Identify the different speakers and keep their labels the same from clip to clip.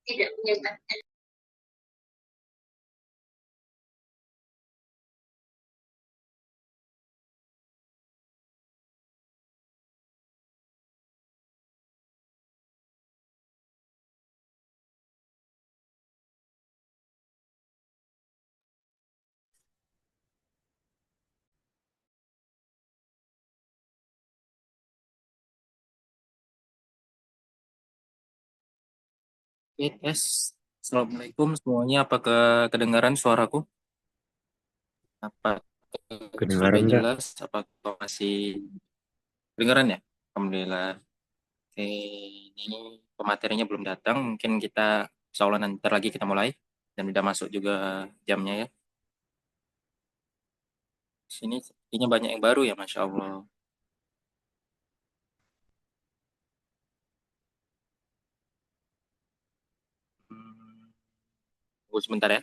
Speaker 1: Tidak punya.
Speaker 2: Oke, tes. Assalamualaikum semuanya. Apakah kedengaran suaraku? Apa sudah
Speaker 3: Kedengaran nggak?
Speaker 2: jelas? Apakah masih kedengaran ya? Alhamdulillah. Oke, ini pematerinya belum datang. Mungkin kita insya Allah nanti lagi kita mulai. Dan udah masuk juga jamnya ya. Sini sepertinya banyak yang baru ya, Masya Allah. Hmm, tunggu sebentar ya.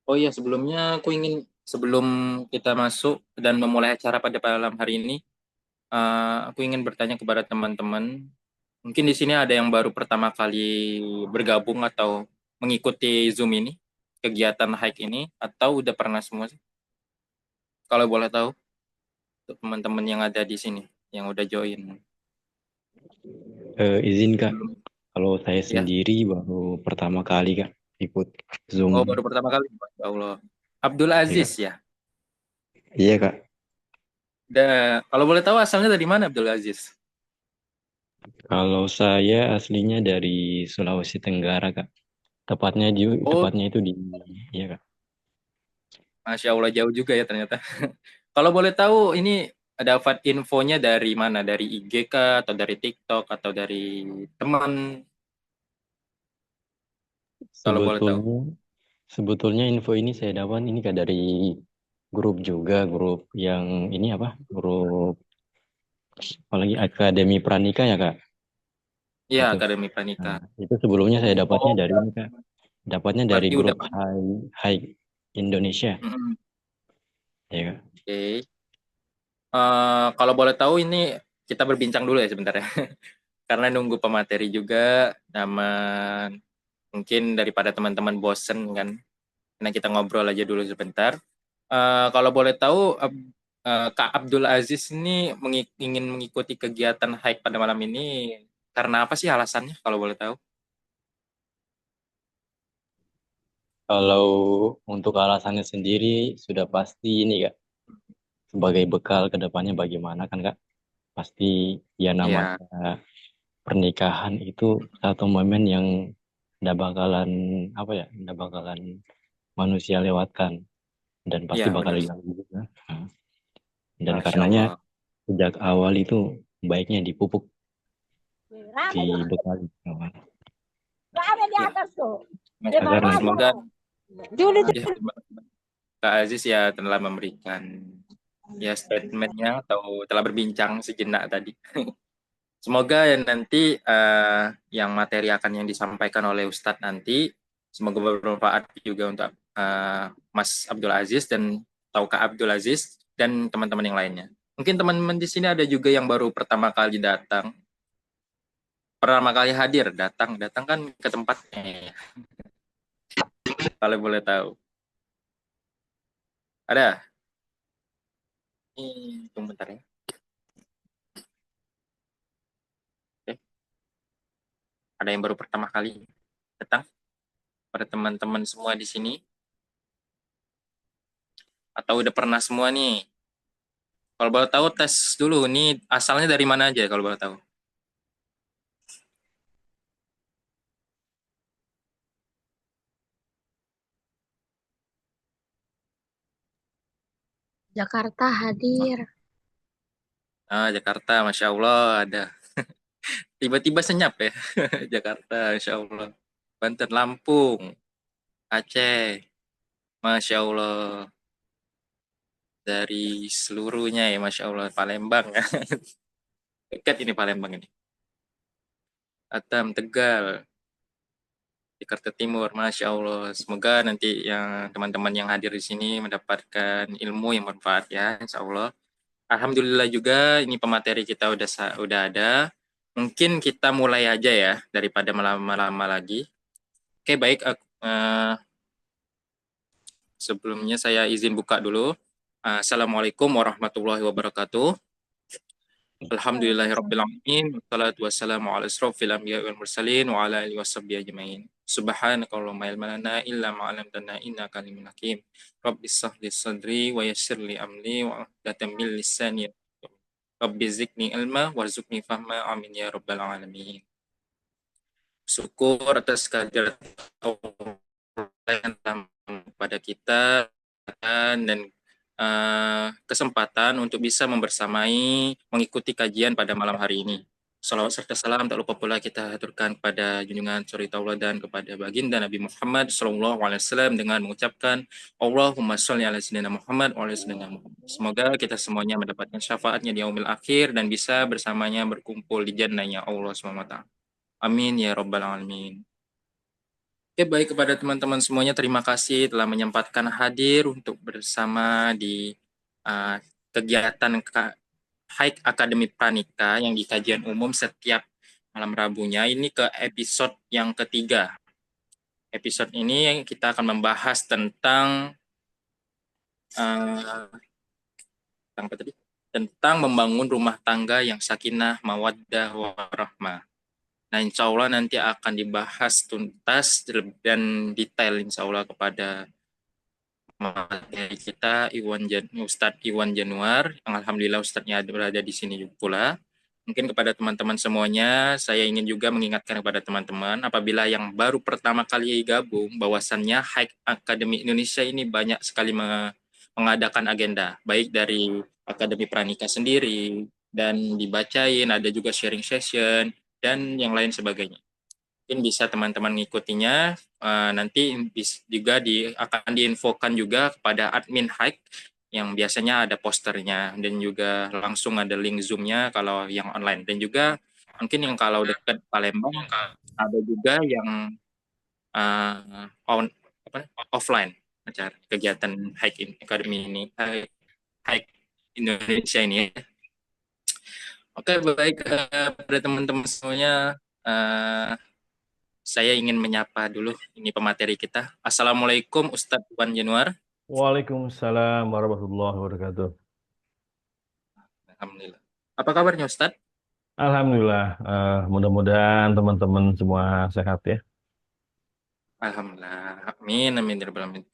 Speaker 2: Oh iya, sebelumnya aku ingin sebelum kita masuk dan memulai acara pada malam hari ini, aku ingin bertanya kepada teman-teman. Mungkin di sini ada yang baru pertama kali bergabung atau mengikuti Zoom ini, kegiatan hike ini, atau udah pernah semua sih? Kalau boleh tahu, untuk teman-teman yang ada di sini, yang udah join.
Speaker 3: Izin Kak,
Speaker 2: Belum,
Speaker 3: kalau saya
Speaker 2: ya?
Speaker 3: sendiri baru pertama kali Kak ikut Zoom.
Speaker 2: Oh, baru pertama kali, Masya Allah. Abdul
Speaker 3: Ya
Speaker 2: Aziz
Speaker 3: Kak.
Speaker 2: ya?
Speaker 3: Iya Kak,
Speaker 2: Kalau boleh tahu asalnya dari mana Abdul Aziz?
Speaker 3: kalau saya aslinya dari Sulawesi Tenggara Kak.
Speaker 2: Oh,
Speaker 3: Tepatnya itu di, iya Kak.
Speaker 2: Masya Allah jauh juga ya ternyata. Kalau boleh tahu ini dapat infonya dari mana? Dari IG kah? Atau dari TikTok? Atau dari teman? Kalau boleh tahu.
Speaker 3: Sebetulnya, sebetulnya info ini saya dapat ini Kak dari grup juga, grup yang ini apa? Grup apalagi Akademi Pranika ya Kak.
Speaker 2: Iya,
Speaker 3: Itu.
Speaker 2: Akademi
Speaker 3: Nah,
Speaker 2: Pranika.
Speaker 3: itu sebelumnya saya dapatnya
Speaker 2: Oh,
Speaker 3: dari ini Kak. Dapatnya dari
Speaker 2: berarti udah
Speaker 3: grup
Speaker 2: pernah.
Speaker 3: Hai Indonesia.
Speaker 2: Mm-mm.
Speaker 3: Ya Kak.
Speaker 2: Oke. Kalau boleh tahu ini kita berbincang dulu ya sebentar ya. Karena nunggu pemateri juga, nama mungkin daripada teman-teman bosen kan. Nah kita ngobrol aja dulu sebentar. Kalau boleh tahu, Kak Abdul Aziz ini ingin mengikuti kegiatan hike pada malam ini karena apa sih alasannya kalau boleh tahu?
Speaker 3: Kalau untuk alasannya sendiri sudah pasti ini Kak, sebagai bekal ke depannya bagaimana kan Kak? Pasti ya
Speaker 2: Ya,
Speaker 3: namanya pernikahan itu satu momen yang nggak bakalan apa ya, nggak bakalan manusia lewatkan dan pasti
Speaker 2: ya
Speaker 3: bakal
Speaker 2: benar.
Speaker 3: ganggu juga. Nah, dan
Speaker 2: Masya
Speaker 3: karenanya
Speaker 2: Allah.
Speaker 3: sejak awal itu baiknya dipupuk dibekali awal.
Speaker 2: Ya, Masya
Speaker 3: Agar
Speaker 2: Allah.
Speaker 3: nanti
Speaker 2: Semoga ya Kak Aziz ya telah memberikan ya statementnya atau telah berbincang sejenak tadi. Semoga ya nanti yang materi akan yang disampaikan oleh Ustadz nanti semoga bermanfaat juga untuk Mas Abdul Aziz dan atau Kak Abdul Aziz dan teman-teman yang lainnya. Mungkin teman-teman di sini ada juga yang baru pertama kali datang, pertama kali hadir, datang kan ke tempatnya ya, kalau boleh tahu. Ada? Tunggu bentar ya. Oke. Ada yang baru pertama kali datang? Pada teman-teman semua di sini? Atau udah pernah semua nih? Kalau boleh tahu tes dulu, nih asalnya dari mana aja kalau boleh tahu?
Speaker 1: Jakarta hadir.
Speaker 2: Jakarta, Masya Allah ada. Tiba-tiba senyap ya, Jakarta, Masya Allah. Banten, Lampung, Aceh, Masya Allah. Dari seluruhnya ya, Masya Allah. Palembang, ya. Dekat ini Palembang ini. Batam, Tegal, Jakarta Timur, Masya Allah. Semoga nanti yang teman-teman yang hadir di sini mendapatkan ilmu yang bermanfaat ya, Insya Allah. Alhamdulillah juga ini pemateri kita udah ada. Mungkin kita mulai aja ya daripada melama-lama lagi. Oke, baik. Sebelumnya saya izin buka dulu. Assalamualaikum warahmatullahi wabarakatuh. Alhamdulillahirrabbilalamin. Wassalatu wassalamu ala asrofil anbiya wal mursalin wa ala alihi washabbihi ajmain. Subhanakallahumma ilma lana illa ma 'allamtana innaka alimul hakim. Rabbi shrah li sadri wa yassir li amri wa uqdatam min lisani. Rabbi zidni ilma warzuqni fahma. Amin ya rabbal alamin. Syukur atas kehadiran Allah yang datang kepada kita dan kesempatan untuk bisa membersamai mengikuti kajian pada malam hari ini. Salawat serta salam tak lupa pula kita haturkan kepada junjungan suri tauladan kepada baginda Nabi Muhammad SAW dengan mengucapkan Allahumma sholli ala sayyidina Muhammad wa ala sayyidina Muhammad. Semoga kita semuanya mendapatkan syafaatnya di yaumil akhir dan bisa bersamanya berkumpul di jannahnya Allah SWT. Amin ya rabbal alamin. Oke, baik kepada teman-teman semuanya, terima kasih telah menyempatkan hadir untuk bersama di uh, kegiatan High Academy Pranika yang di kajian umum setiap malam Rabunya. Ini ke episode yang ketiga. Episode ini kita akan membahas tentang uh, apa tadi? Tentang membangun rumah tangga yang sakinah, mawaddah, warahmah. Nah, insya Allah nanti akan dibahas tuntas dan detail insya Allah kepada materi kita Ustadz Iwan Januar, yang alhamdulillah Ustadznya berada di sini juga pula. Mungkin kepada teman-teman semuanya, saya ingin juga mengingatkan kepada teman-teman, apabila yang baru pertama kali gabung, bahwasannya High Academy Indonesia ini banyak sekali mengadakan agenda, baik dari Akademi Pranika sendiri, dan dibacain, ada juga sharing session, dan yang lain sebagainya. Mungkin bisa teman-teman mengikutinya. Nanti juga akan diinfokan juga kepada admin Hike yang biasanya ada posternya dan juga langsung ada link Zoom-nya kalau yang online, dan juga mungkin yang kalau dekat Palembang ada juga yang offline acara kegiatan Hike Academy ini, Hike Indonesia ini ya. Oke, baik pada teman-teman semuanya. Saya ingin menyapa dulu ini pemateri kita. Assalamualaikum Ustadz Iwan Januar.
Speaker 4: Waalaikumsalam warahmatullahi wabarakatuh.
Speaker 2: Alhamdulillah. Apa kabarnya Ustadz?
Speaker 4: Alhamdulillah, mudah-mudahan teman-teman semua sehat ya.
Speaker 2: Alhamdulillah. Amin, amin ya rabbal alamin.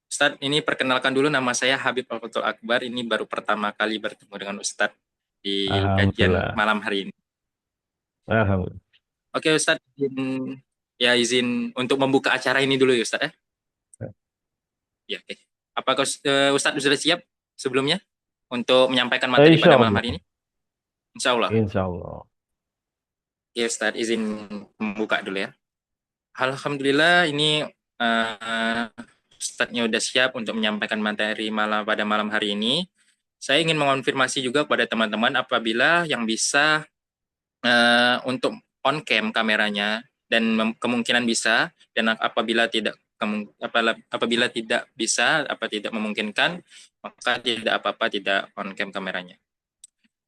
Speaker 2: Ustadz, ini perkenalkan dulu, nama saya Habib Al-Fatul Akbar. Ini baru pertama kali bertemu dengan Ustadz di kajian
Speaker 4: Alhamdulillah.
Speaker 2: malam hari ini.
Speaker 4: Alhamdulillah.
Speaker 2: Oke Ustadz, izin untuk membuka acara ini dulu ya Ustadz ya. Ya, oke. Apakah Ustadz sudah siap sebelumnya untuk menyampaikan materi
Speaker 4: Insya
Speaker 2: pada malam
Speaker 4: Allah.
Speaker 2: hari ini? Insya Allah.
Speaker 4: Insya Allah.
Speaker 2: Ya Ustadz, izin membuka dulu ya. Alhamdulillah, ini Ustadznya udah siap untuk menyampaikan materi pada malam hari ini. Saya ingin mengonfirmasi juga kepada teman-teman apabila yang bisa untuk on cam kameranya dan kemungkinan bisa, dan apabila tidak bisa, tidak memungkinkan, maka tidak apa-apa tidak on cam kameranya.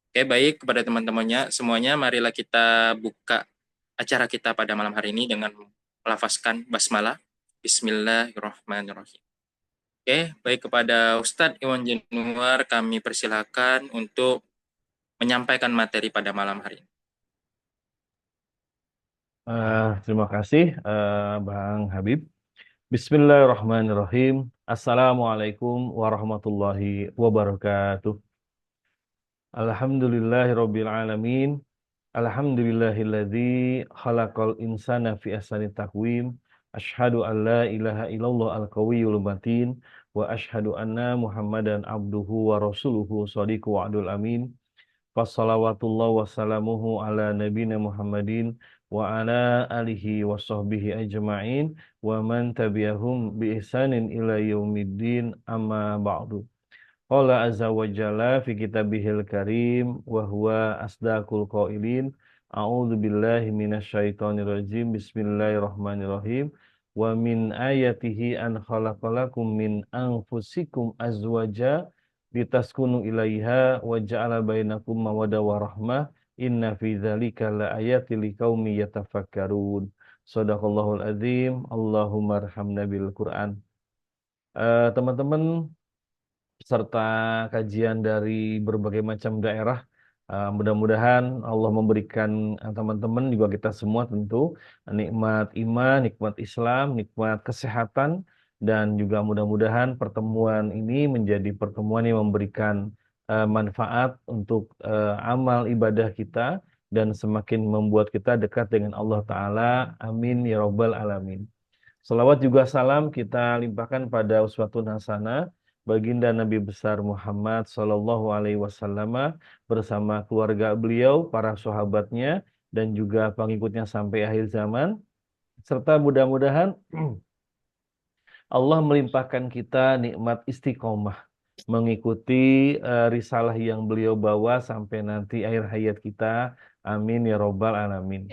Speaker 2: Oke, baik, kepada teman-temannya semuanya, marilah kita buka acara kita pada malam hari ini dengan melafazkan basmalah. Bismillahirrahmanirrahim. Oke, baik, kepada Ustadz Iwan Januar kami persilakan untuk menyampaikan materi pada malam hari ini.
Speaker 4: Terima kasih, Bang Habib. Bismillahirrahmanirrahim. Assalamualaikum warahmatullahi wabarakatuh. Alhamdulillahirabbil alamin. Alhamdulillahilladzi khalaqal insana fi ahsani taqwim. Asyhadu an la ilaha illallah al-qawiyyul matin wa asyhadu anna Muhammadan abduhu wa rasuluhu shadiqu wa'dul amin. Wassalawatullah wassalamuhu ala nabina Muhammadin wa ala alihi wa sahbihi ajma'in wa man tabi'ahum bi ihsanin ila yaumiddin amma ba'du. Qala azza wa jalla fi kitabihil karim wa huwa asdaqul qailin. A'udzu billahi minasyaitonir rajim. Bismillahirrahmanirrahim. Wa min ayatihi an khalaqalakum min anfusikum azwaja litaskunu ilaiha wa ja'ala bainakum mawaddah wa rahmah. Inna fi dzalika laayatil liqaumin yatafakkarun. Shadaqallahul azim. Allahumma arhamna bil Qur'an. Teman-teman serta kajian dari berbagai macam daerah. Mudah-mudahan Allah memberikan teman-teman juga kita semua tentu nikmat iman, nikmat Islam, nikmat kesehatan, dan juga mudah-mudahan pertemuan ini menjadi pertemuan yang memberikan manfaat untuk amal ibadah kita dan semakin membuat kita dekat dengan Allah Ta'ala. Amin ya Rabbal Alamin. Salawat juga salam kita limpahkan pada uswatun hasanah baginda Nabi besar Muhammad Sallallahu Alaihi Wasallam bersama keluarga beliau, para sahabatnya, dan juga pengikutnya sampai akhir zaman. Serta mudah-mudahan Allah melimpahkan kita nikmat istiqomah mengikuti risalah yang beliau bawa sampai nanti akhir hayat kita. Amin ya Robbal Alamin.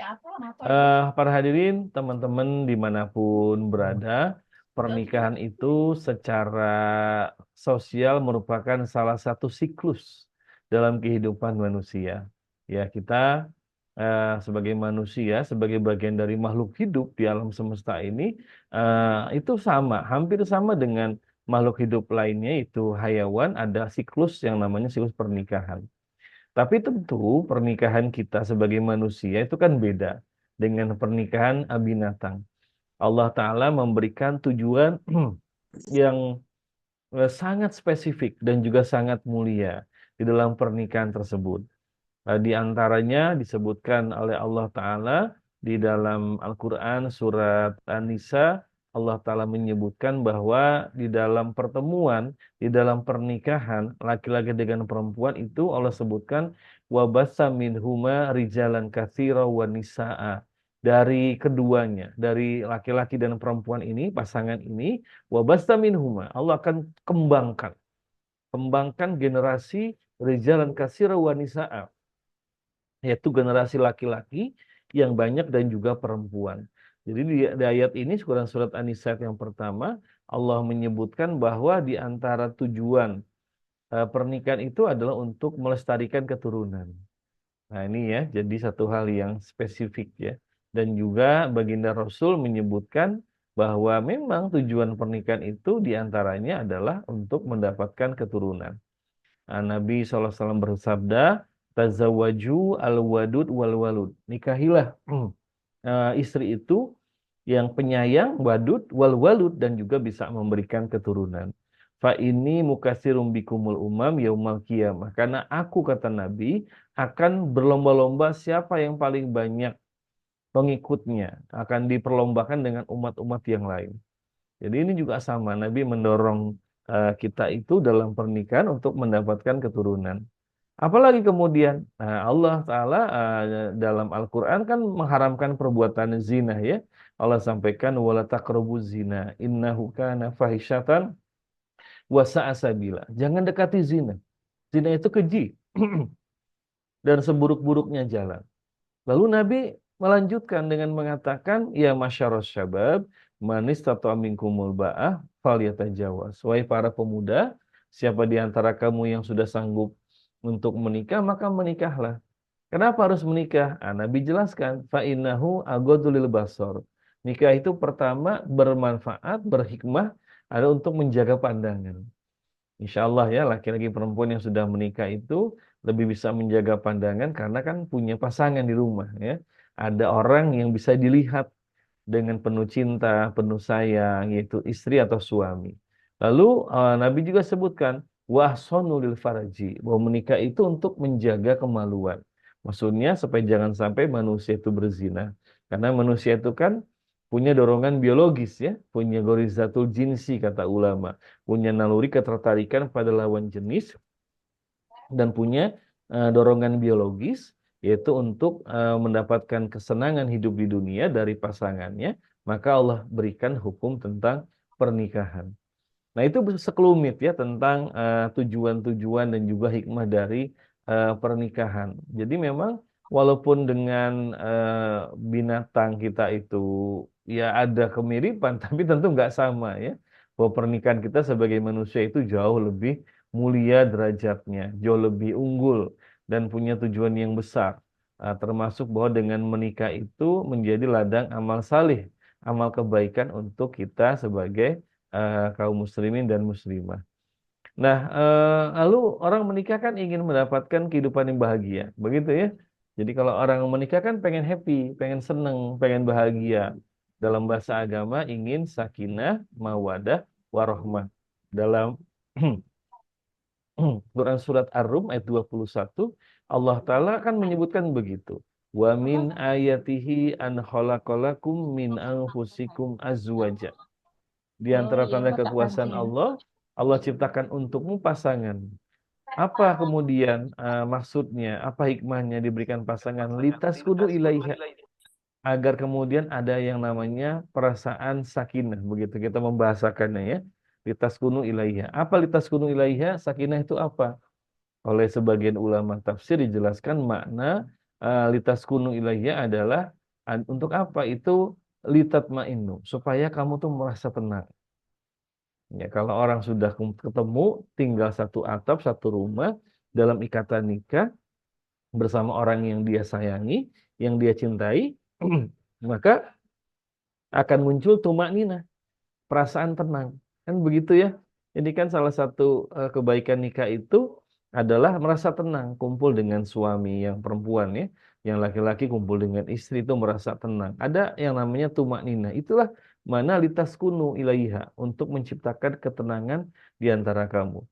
Speaker 4: Para hadirin, teman-teman dimanapun berada, pernikahan itu secara sosial merupakan salah satu siklus dalam kehidupan manusia. Ya, kita sebagai manusia, sebagai bagian dari makhluk hidup di alam semesta ini, itu hampir sama dengan makhluk hidup lainnya, itu hayawan, ada siklus yang namanya siklus pernikahan. Tapi tentu pernikahan kita sebagai manusia itu kan beda dengan pernikahan binatang. Allah Ta'ala memberikan tujuan yang sangat spesifik dan juga sangat mulia di dalam pernikahan tersebut. Di antaranya disebutkan oleh Allah Ta'ala di dalam Al-Quran surat An-Nisa. Allah Ta'ala menyebutkan bahwa di dalam pertemuan, di dalam pernikahan laki-laki dengan perempuan itu Allah sebutkan wabassa minhuma rijalan katsira wa nisaa. Dari keduanya, dari laki-laki dan perempuan ini, pasangan ini, wabassa minhuma, Allah akan kembangkan generasi rijalan katsira wa nisaa, yaitu generasi laki-laki yang banyak dan juga perempuan. Jadi di ayat ini surat An-Nisa yang pertama Allah menyebutkan bahwa di antara tujuan pernikahan itu adalah untuk melestarikan keturunan. Nah ini ya, jadi satu hal yang spesifik ya. Dan juga baginda Rasul menyebutkan bahwa memang tujuan pernikahan itu diantaranya adalah untuk mendapatkan keturunan. Nah, Nabi SAW bersabda, tazawwaju al-wadud wal-walud. Nikahilah istri itu yang penyayang, wadud, wal walud, dan juga bisa memberikan keturunan. Fa ini mukatsirum bikumul umam yaumal qiyamah. Karena aku, kata Nabi, akan berlomba-lomba siapa yang paling banyak pengikutnya, akan diperlombakan dengan umat-umat yang lain. Jadi ini juga sama, Nabi mendorong kita itu dalam pernikahan untuk mendapatkan keturunan. Apalagi kemudian Allah Ta'ala dalam Al-Quran kan mengharamkan perbuatan zina ya. Allah sampaikan wala taqrabuz zina innahu kana fahisyatan wa sa'a sabila. Jangan dekati zina. Zina itu keji dan seburuk-buruknya jalan. Lalu Nabi melanjutkan dengan mengatakan, ya masyaros syabab, manis tato minkumul ba'ah, falyatajawaz. Wahai para pemuda, siapa di antara kamu yang sudah sanggup untuk menikah, maka menikahlah. Kenapa harus menikah? Nabi jelaskan, fa'innahu agodulil basor. Nikah itu pertama bermanfaat, berhikmah, ada untuk menjaga pandangan. Insya Allah ya, laki-laki perempuan yang sudah menikah itu lebih bisa menjaga pandangan karena kan punya pasangan di rumah ya. Ada orang yang bisa dilihat dengan penuh cinta, penuh sayang, yaitu istri atau suami. Lalu Nabi juga sebutkan wahsonu lil faraji, bahwa menikah itu untuk menjaga kemaluan. Maksudnya supaya jangan sampai manusia itu berzina. Karena manusia itu kan punya dorongan biologis ya, punya gorizatul jinsi kata ulama, punya naluri ketertarikan pada lawan jenis dan punya dorongan biologis yaitu untuk mendapatkan kesenangan hidup di dunia dari pasangannya, maka Allah berikan hukum tentang pernikahan. Nah, itu sekelumit ya tentang tujuan-tujuan dan juga hikmah dari pernikahan. Jadi memang walaupun dengan binatang kita itu ya ada kemiripan, tapi tentu nggak sama ya. Bahwa pernikahan kita sebagai manusia itu jauh lebih mulia derajatnya, jauh lebih unggul dan punya tujuan yang besar. Termasuk bahwa dengan menikah itu menjadi ladang amal salih, amal kebaikan untuk kita sebagai kaum muslimin dan muslimah. Nah, lalu orang menikah kan ingin mendapatkan kehidupan yang bahagia, begitu ya. Jadi kalau orang menikah kan pengen happy, pengen seneng, pengen bahagia. Dalam bahasa agama ingin sakinah, mawadah, warohmah. Dalam Quran surat Ar-Rum ayat 21, Allah Ta'ala kan menyebutkan begitu. Wa min ayatihi an khalaqalakum min anfusikum azwaja. Di antara tanda kekuasaan Allah, Allah ciptakan untukmu pasangan. Apa kemudian maksudnya, apa hikmahnya diberikan pasangan? Litas kudu ilaiha. Agar kemudian ada yang namanya perasaan sakinah. Begitu kita membahasakannya ya. Litas kunu ilaiha. Apa litas kunu ilaiha? Sakinah itu apa? Oleh sebagian ulama tafsir dijelaskan makna litas kunu ilaiha adalah untuk apa? Itu litat ma'inu. Supaya kamu tuh merasa tenang. Ya, kalau orang sudah ketemu, tinggal satu atap, satu rumah, dalam ikatan nikah, bersama orang yang dia sayangi, yang dia cintai, maka akan muncul tumak nina, perasaan tenang. Kan begitu ya. Ini kan salah satu kebaikan nikah itu adalah merasa tenang, kumpul dengan suami yang perempuan ya, yang laki-laki kumpul dengan istri itu merasa tenang. Ada yang namanya tumak nina. Itulah mana litas kunu ilaiha untuk menciptakan ketenangan di antara kamu.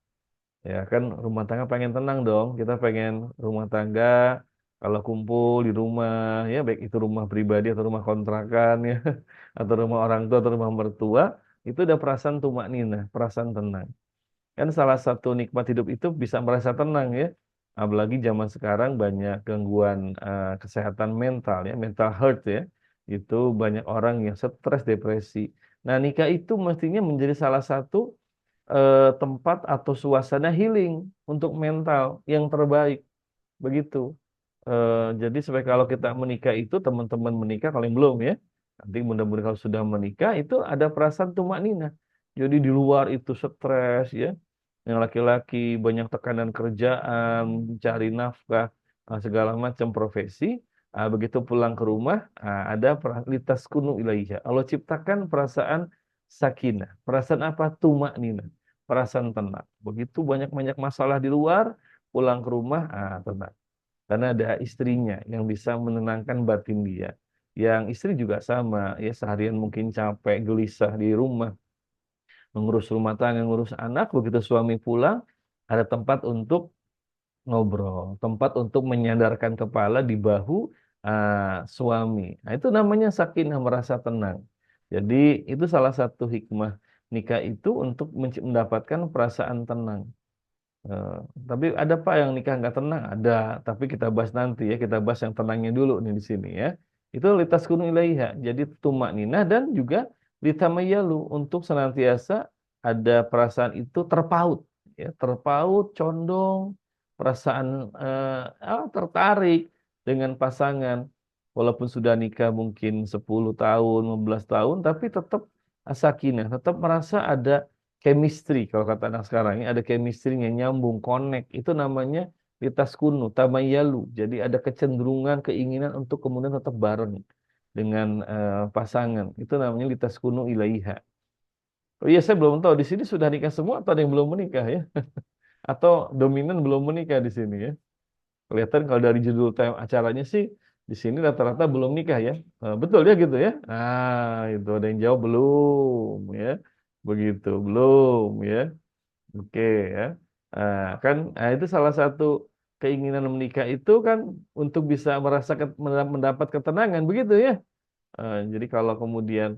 Speaker 4: Ya kan rumah tangga pengen tenang dong. Kita pengen rumah tangga kalau kumpul di rumah ya baik itu rumah pribadi atau rumah kontrakan ya atau rumah orang tua atau rumah mertua itu ada perasaan tumak nina, perasaan tenang. Kan salah satu nikmat hidup itu bisa merasa tenang ya. Apalagi zaman sekarang banyak gangguan kesehatan mental ya, mental health ya. Itu banyak orang yang stres, depresi. Nah, nikah itu mestinya menjadi salah satu tempat atau suasana healing untuk mental yang terbaik. Begitu. Jadi supaya kalau kita menikah itu teman-teman menikah kalau yang belum ya. Nanti mudah-mudahan kalau sudah menikah itu ada perasaan tumak nina. Jadi di luar itu stres ya. Yang laki-laki banyak tekanan kerjaan, cari nafkah, segala macam profesi. Begitu pulang ke rumah, ada litas kunu ilaiha. Allah ciptakan perasaan sakinah. Perasaan apa? Tumak nina. Perasaan tenang. Begitu banyak-banyak masalah di luar, pulang ke rumah, tenang. Karena ada istrinya yang bisa menenangkan batin dia. Yang istri juga sama, ya seharian mungkin capek, gelisah di rumah, mengurus rumah tangga, ngurus anak, begitu suami pulang, ada tempat untuk ngobrol, tempat untuk menyandarkan kepala di bahu suami. Nah, itu namanya sakinah, merasa tenang. Jadi itu salah satu hikmah nikah itu untuk mendapatkan perasaan tenang. Eh, tapi ada Pak yang nikah nggak tenang? Ada, tapi kita bahas nanti ya. Kita bahas yang tenangnya dulu nih di sini ya. Itu litaskunu ilaiha. Jadi tumak ninah dan juga litamayalu untuk senantiasa ada perasaan itu terpaut, ya, terpaut, condong, perasaan tertarik dengan pasangan. Walaupun sudah nikah mungkin 10 tahun, 15 tahun, tapi tetap sakinah, tetap merasa ada chemistry, kalau kata anak sekarang ini ada chemistry-nya, nyambung, connect. Itu namanya litaskunu, tamayalu. Jadi ada kecenderungan, keinginan untuk kemudian tetap bareng dengan pasangan. Itu namanya litaskunu ilaiha. Oh iya, saya belum tahu di sini sudah nikah semua atau ada yang belum menikah ya? Atau dominan belum menikah di sini ya? Kelihatan kalau dari judul tema acaranya sih di sini rata-rata belum nikah ya. Betul ya gitu ya? Ah, itu ada yang jawab belum ya. Begitu, belum ya. Oke ya. Itu salah satu keinginan menikah itu kan untuk bisa merasakan mendapat ketenangan begitu ya. Jadi kalau kemudian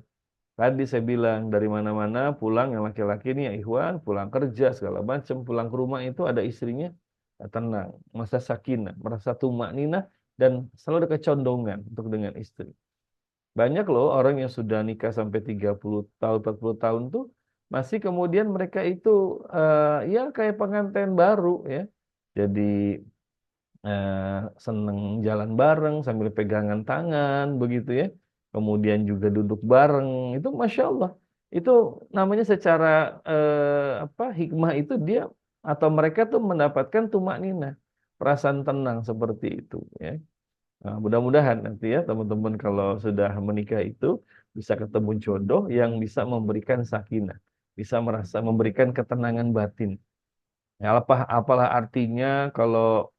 Speaker 4: tadi saya bilang dari mana-mana pulang yang laki-laki ini ya ikhwan, pulang kerja segala macam, pulang ke rumah itu ada istrinya tenang, merasa sakinah, merasa tumakninah dan selalu ada kecondongan untuk dengan istri. Banyak loh orang yang sudah nikah sampai 30 tahun, 40 tahun tuh masih kemudian mereka itu ya kayak pengantin baru ya. Jadi seneng jalan bareng sambil pegangan tangan begitu ya. Kemudian juga duduk bareng. Itu Masya Allah. Itu namanya secara hikmah itu dia atau mereka tuh mendapatkan tumak ninah, perasaan tenang seperti itu ya. Nah, mudah-mudahan nanti ya teman-teman kalau sudah menikah itu bisa ketemu jodoh yang bisa memberikan sakinah, bisa merasa memberikan ketenangan batin. Ya, apalah artinya kalau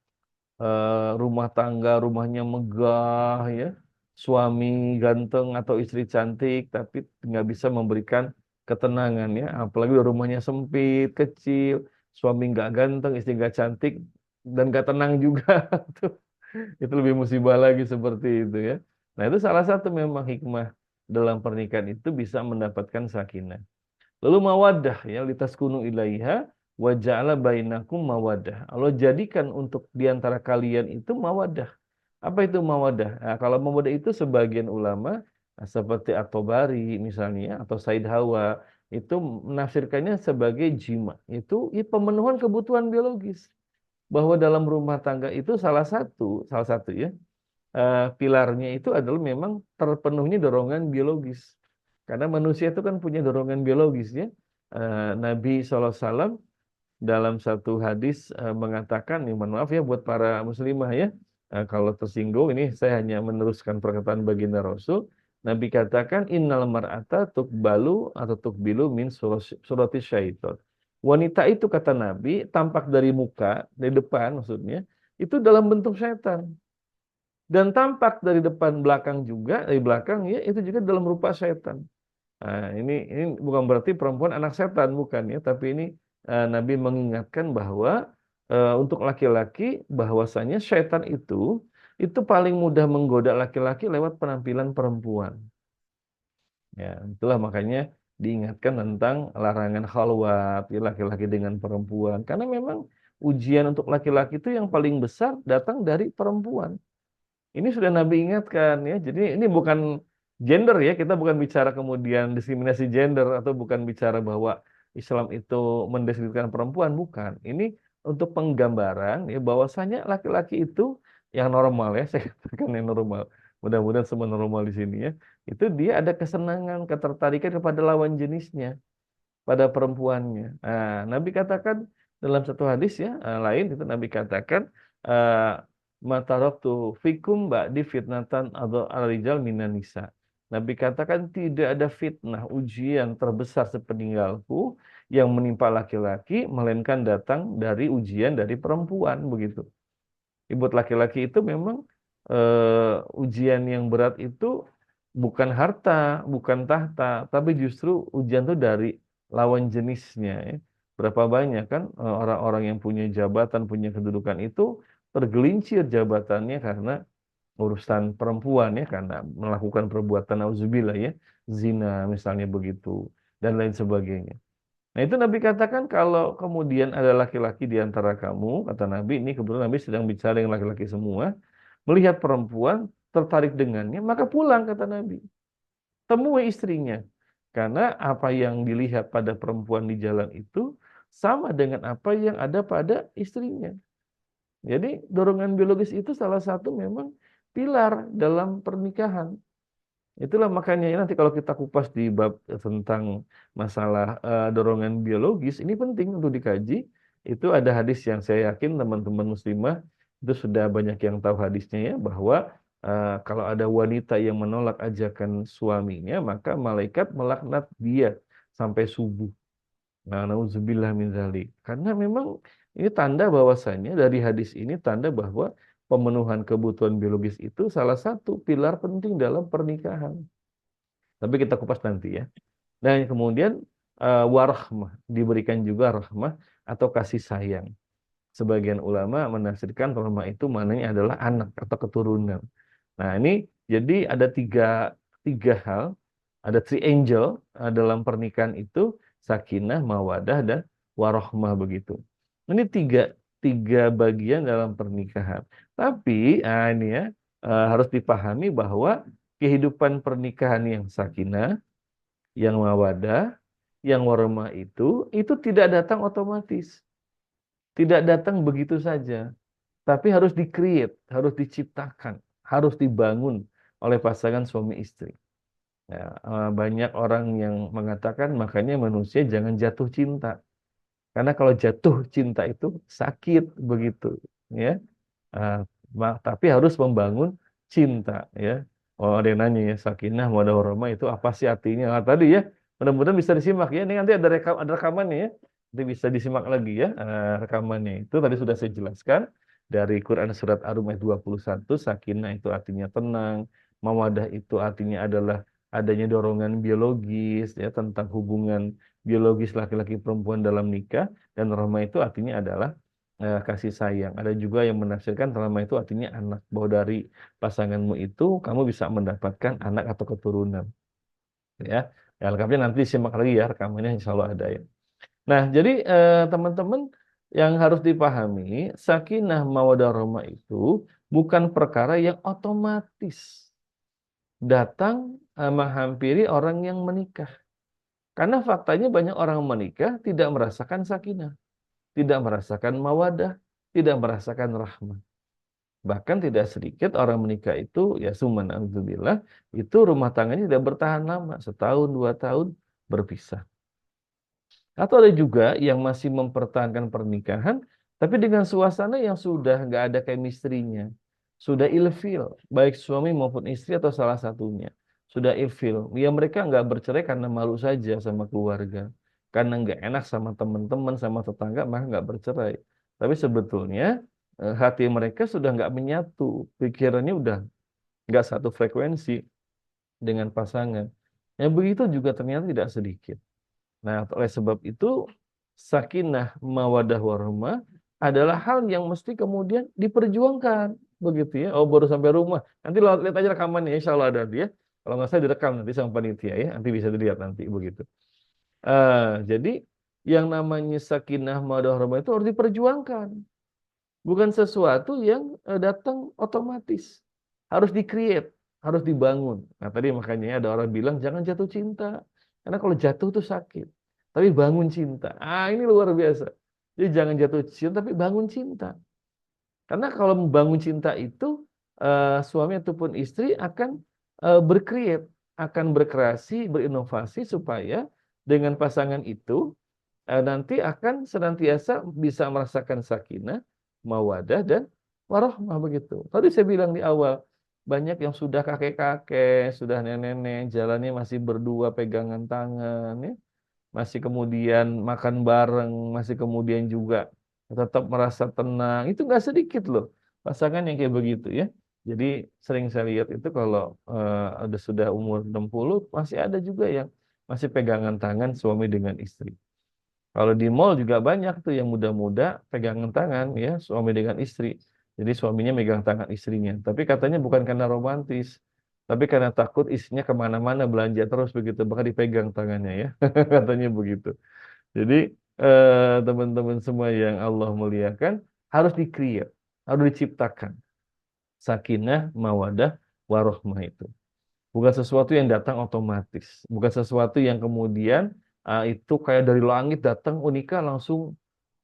Speaker 4: rumah tangga rumahnya megah ya, suami ganteng atau istri cantik tapi nggak bisa memberikan ketenangan ya, apalagi udah rumahnya sempit, kecil, suami nggak ganteng, istri nggak cantik dan nggak tenang juga. Tuh. Itu lebih musibah lagi seperti itu ya. Nah, itu salah satu memang hikmah dalam pernikahan itu bisa mendapatkan sakinah. Lalu mawaddah ya litaskunu ilaiha wa ja'ala bainakum mawaddah. Allah jadikan untuk di antara kalian itu mawaddah. Apa itu mawaddah? Nah, kalau mawaddah itu sebagian ulama seperti At-Tabari misalnya atau Said Hawa itu menafsirkannya sebagai jima. Itu pemenuhan kebutuhan biologis. Bahwa dalam rumah tangga itu salah satu ya pilarnya itu adalah memang terpenuhnya dorongan biologis. Karena manusia itu kan punya dorongan biologis ya. Nabi SAW dalam satu hadis mengatakan, ya mohon maaf ya buat para muslimah ya, kalau tersinggung ini saya hanya meneruskan perkataan baginda Rasul. Nabi katakan innal mar'ata tukbalu atau tukbilu min surati syaiton. Wanita itu kata Nabi tampak dari muka, dari depan maksudnya, itu dalam bentuk setan. Dan tampak dari depan belakang juga, dari belakang ya itu juga dalam rupa setan. Nah, ini bukan berarti perempuan anak setan bukan ya, tapi ini Nabi mengingatkan bahwa untuk laki-laki bahwasanya setan itu paling mudah menggoda laki-laki lewat penampilan perempuan. Ya, itulah makanya diingatkan tentang larangan khalwat ya, laki-laki dengan perempuan karena memang ujian untuk laki-laki itu yang paling besar datang dari perempuan. Ini sudah Nabi ingatkan ya. Jadi ini bukan gender ya. Kita bukan bicara kemudian diskriminasi gender atau bukan bicara bahwa Islam itu mendiskriminasikan perempuan, bukan. Ini untuk penggambaran ya bahwasanya laki-laki itu yang normal ya, saya katakan yang normal. Mudah-mudahan semua normal di sini ya. Itu dia ada kesenangan, ketertarikan kepada lawan jenisnya, pada perempuannya. Nah, Nabi katakan dalam satu hadis ya lain itu Nabi katakan mataraktu fikum ba'di fitnatan atau al-rijal minan nisa. Nabi katakan tidak ada fitnah ujian terbesar sepeninggalku yang menimpa laki-laki melainkan datang dari ujian dari perempuan begitu. Buat laki-laki itu memang ujian yang berat itu bukan harta, bukan tahta, tapi justru ujian itu dari lawan jenisnya ya. Berapa banyak kan orang-orang yang punya jabatan, punya kedudukan itu tergelincir jabatannya karena urusan perempuan ya, karena melakukan perbuatan auzubillah ya, zina misalnya begitu dan lain sebagainya. Nah, itu Nabi katakan kalau kemudian ada laki-laki di antara kamu, kata Nabi, ini kebetulan Nabi sedang bicara dengan laki-laki semua, melihat perempuan, tertarik dengannya, maka pulang, kata Nabi. Temui istrinya. Karena apa yang dilihat pada perempuan di jalan itu, sama dengan apa yang ada pada istrinya. Jadi, dorongan biologis itu salah satu memang pilar dalam pernikahan. Itulah makanya nanti kalau kita kupas di bab tentang masalah dorongan biologis, ini penting untuk dikaji. Itu ada hadis yang saya yakin teman-teman muslimah itu sudah banyak yang tahu hadisnya ya, bahwa kalau ada wanita yang menolak ajakan suaminya, maka malaikat melaknat dia sampai subuh. Nah, nauzubillah min dzalik. Karena memang ini tanda bahwasanya dari hadis ini tanda bahwa pemenuhan kebutuhan biologis itu salah satu pilar penting dalam pernikahan. Tapi kita kupas nanti ya. Dan kemudian warahmah, diberikan juga rahmah atau kasih sayang. Sebagian ulama menafsirkan rahmah itu maknanya adalah anak atau keturunan. Nah, ini jadi ada tiga hal, ada three angel dalam pernikahan itu, sakinah, mawadah, dan warahmah begitu. Ini tiga bagian dalam pernikahan. Tapi ini ya harus dipahami bahwa kehidupan pernikahan yang sakinah, yang mawadah, yang warahmah itu tidak datang otomatis. Tidak datang begitu saja. Tapi harus di-create, harus diciptakan, harus dibangun oleh pasangan suami istri. Ya, banyak orang yang mengatakan makanya manusia jangan jatuh cinta. Karena kalau jatuh cinta itu sakit begitu, ya. Tapi harus membangun cinta, ya. Oh, ada yang nanya ya, sakinah mawaddah warahmah itu apa sih artinya? Nah, tadi ya, mudah-mudahan bisa disimak ya. Ini nanti ada rekamannya ya. Nanti bisa disimak lagi ya rekamannya. Itu tadi sudah saya jelaskan dari Quran surat Ar-Rum ayat 21, sakinah itu artinya tenang, mawaddah itu artinya adalah adanya dorongan biologis ya, tentang hubungan biologis laki-laki perempuan dalam nikah, dan rahmah itu artinya adalah kasih sayang. Ada juga yang menafsirkan rahmah itu artinya anak, bahwa dari pasanganmu itu kamu bisa mendapatkan anak atau keturunan. Ya, ya lengkapnya nanti simak lagi ya rekamannya, insya Allah ada ya. Nah, jadi teman-teman yang harus dipahami, sakinah mawaddah rahmah itu bukan perkara yang otomatis datang menghampiri orang yang menikah. Karena faktanya banyak orang menikah tidak merasakan sakinah, tidak merasakan mawadah, tidak merasakan rahmah. Bahkan tidak sedikit orang menikah itu, ya subhanallah, itu rumah tangganya tidak bertahan lama, setahun, 2 tahun berpisah. Atau ada juga yang masih mempertahankan pernikahan, tapi dengan suasana yang sudah nggak ada chemistry-nya. Sudah ilfil, baik suami maupun istri atau salah satunya. Sudah ilfil. Ya mereka nggak bercerai karena malu saja sama keluarga. Karena nggak enak sama teman-teman, sama tetangga, maka nggak bercerai. Tapi sebetulnya hati mereka sudah nggak menyatu. Pikirannya udah nggak satu frekuensi dengan pasangan. Yang begitu juga ternyata tidak sedikit. Nah, oleh sebab itu, sakinah mawaddah warahmah adalah hal yang mesti kemudian diperjuangkan, begitu ya. Oh, baru sampai rumah. Nanti lihat aja rekamannya, insya Allah ada dia. Kalau nggak salah direkam nanti sama panitia ya, nanti bisa dilihat nanti begitu. Jadi yang namanya sakinah mawaddah warahmah itu harus diperjuangkan, bukan sesuatu yang datang otomatis. Harus di-create, harus dibangun. Nah, tadi makanya ada orang bilang jangan jatuh cinta. Karena kalau jatuh itu sakit. Tapi bangun cinta. Ini luar biasa. Jadi jangan jatuh cinta, tapi bangun cinta. Karena kalau membangun cinta itu, suami ataupun istri akan berkreat, akan berkreasi, berinovasi supaya dengan pasangan itu nanti akan senantiasa bisa merasakan sakinah, mawadah, dan warahmah begitu. Tadi saya bilang di awal, banyak yang sudah kakek-kakek, sudah nenek-nenek, jalannya masih berdua pegangan tangan, ya. Masih kemudian makan bareng, masih kemudian juga tetap merasa tenang. Itu nggak sedikit loh pasangan yang kayak begitu ya. Jadi sering saya lihat itu kalau ada sudah umur 60 masih ada juga yang masih pegangan tangan suami dengan istri. Kalau di mall juga banyak tuh yang muda-muda pegangan tangan ya suami dengan istri. Jadi suaminya megang tangan istrinya. Tapi katanya bukan karena romantis, tapi karena takut istrinya kemana-mana belanja terus begitu, bahkan dipegang tangannya ya, katanya begitu. Jadi teman-teman semua yang Allah muliakan harus di-create, harus diciptakan sakinah, mawadah, warohmah itu. Bukan sesuatu yang datang otomatis, bukan sesuatu yang kemudian itu kayak dari langit datang unika langsung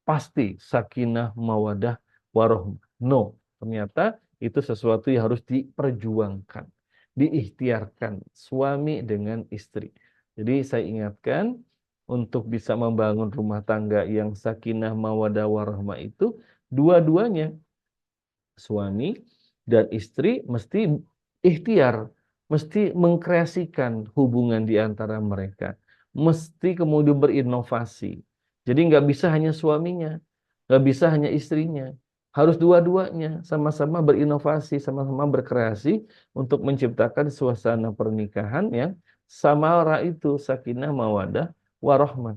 Speaker 4: pasti sakinah, mawadah, warohmah. No, ternyata itu sesuatu yang harus diperjuangkan, diikhtiarkan suami dengan istri. Jadi saya ingatkan untuk bisa membangun rumah tangga yang sakinah, mawadah, warohmah itu dua-duanya suami dan istri mesti ikhtiar, mesti mengkreasikan hubungan di antara mereka, mesti kemudian berinovasi. Jadi nggak bisa hanya suaminya, nggak bisa hanya istrinya, harus dua-duanya sama-sama berinovasi, sama-sama berkreasi untuk menciptakan suasana pernikahan yang samara itu sakinah, mawadah, warahmah.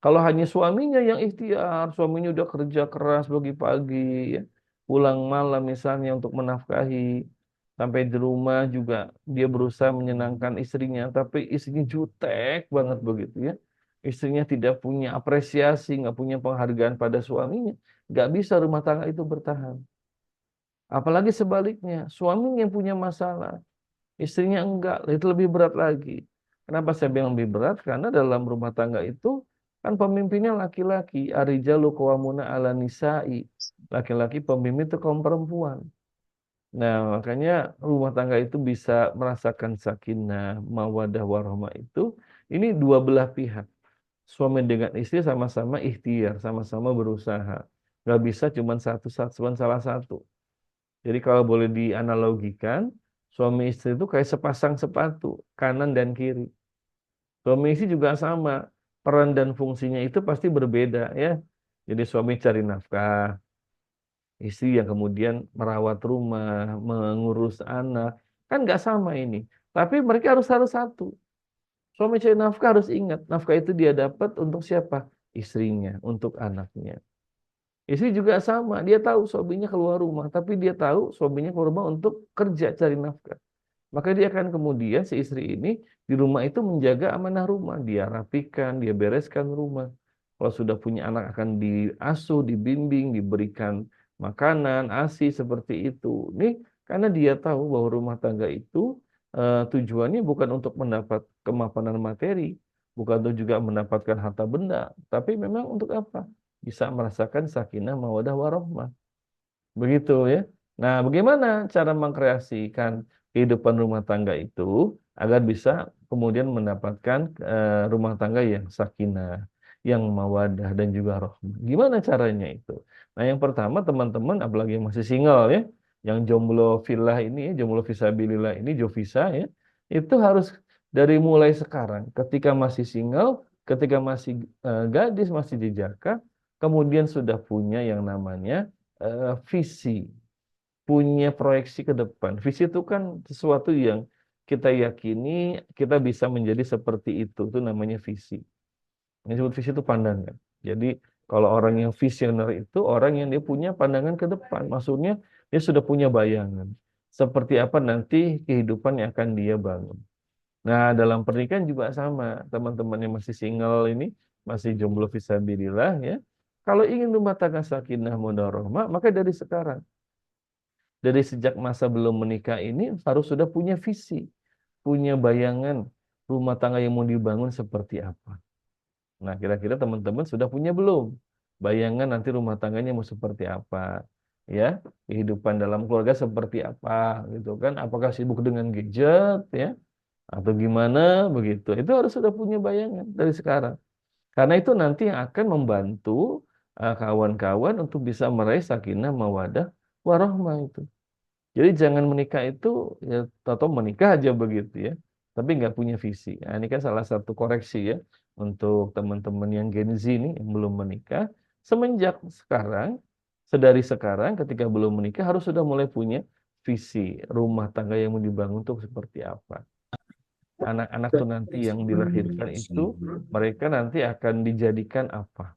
Speaker 4: Kalau hanya suaminya yang ikhtiar, suaminya udah kerja keras pagi-pagi, ya, pulang malam misalnya untuk menafkahi, sampai di rumah juga dia berusaha menyenangkan istrinya, tapi istrinya jutek banget begitu ya. Istrinya tidak punya apresiasi, nggak punya penghargaan pada suaminya, nggak bisa rumah tangga itu bertahan. Apalagi sebaliknya, suaminya yang punya masalah, istrinya enggak, itu lebih berat lagi. Kenapa saya bilang lebih berat? Karena dalam rumah tangga itu kan pemimpinnya laki-laki, arijalu qawwamuna 'ala nisa'i. Laki-laki pemimpin itu kaum perempuan. Nah, makanya rumah tangga itu bisa merasakan sakinah, mawadah, warahmah itu ini dua belah pihak. Suami dengan istri sama-sama ikhtiar, sama-sama berusaha. Nggak bisa cuma satu salah satu. Jadi kalau boleh dianalogikan, suami istri itu kayak sepasang sepatu, kanan dan kiri. Suami istri juga sama, peran dan fungsinya itu pasti berbeda ya. Jadi suami cari nafkah, istri yang kemudian merawat rumah, mengurus anak. Kan nggak sama ini. Tapi mereka harus satu. Suami cari nafkah harus ingat, nafkah itu dia dapat untuk siapa? Istrinya, untuk anaknya. Istri juga sama, dia tahu suaminya keluar rumah, tapi dia tahu suaminya keluar rumah untuk kerja cari nafkah. Maka dia akan kemudian si istri ini di rumah itu menjaga amanah rumah, dia rapikan, dia bereskan rumah. Kalau sudah punya anak akan diasuh, dibimbing, diberikan makanan, ASI seperti itu. Ini karena dia tahu bahwa rumah tangga itu tujuannya bukan untuk mendapat kemapanan materi, bukan untuk juga mendapatkan harta benda, tapi memang untuk apa? Bisa merasakan sakinah, mawadah, warahmah. Begitu ya. Nah, bagaimana cara mengkreasikan kehidupan rumah tangga itu agar bisa kemudian mendapatkan rumah tangga yang sakinah, yang mawadah dan juga rahmah. Gimana caranya itu? Nah, yang pertama teman-teman apalagi yang masih single ya, yang jomblo fillah ini, ya, jomblo fisabilillah ini, jovisa ya, itu harus dari mulai sekarang ketika masih single, ketika masih gadis, masih dijaka, kemudian sudah punya yang namanya visi, punya proyeksi ke depan. Visi itu kan sesuatu yang kita yakini kita bisa menjadi seperti itu namanya visi. Yang disebut visi itu pandangan. Jadi kalau orang yang visioner itu orang yang dia punya pandangan ke depan. Maksudnya dia sudah punya bayangan. Seperti apa nanti kehidupan yang akan dia bangun. Nah, dalam pernikahan juga sama. Teman-teman yang masih single ini, masih jomblo fisabilillah ya. Kalau ingin rumah tangga sakinah mawaddah rahmah, maka dari sekarang. Dari sejak masa belum menikah ini harus sudah punya visi, punya bayangan rumah tangga yang mau dibangun seperti apa. Nah, kira-kira teman-teman sudah punya belum? Bayangan nanti rumah tangganya mau seperti apa? Ya, kehidupan dalam keluarga seperti apa gitu kan? Apakah sibuk dengan gadget ya? Atau gimana begitu? Itu harus sudah punya bayangan dari sekarang. Karena itu nanti yang akan membantu kawan-kawan untuk bisa meraih sakinah, mawadah, warahmah itu. Jadi jangan menikah itu ya atau menikah aja begitu ya, tapi nggak punya visi. Nah, ini kan salah satu koreksi ya untuk teman-teman yang Gen Z ini yang belum menikah. Semenjak sekarang, sedari sekarang ketika belum menikah harus sudah mulai punya visi rumah tangga yang mau dibangun tuh seperti apa. Anak-anak tuh nanti yang dilahirkan itu mereka nanti akan dijadikan apa.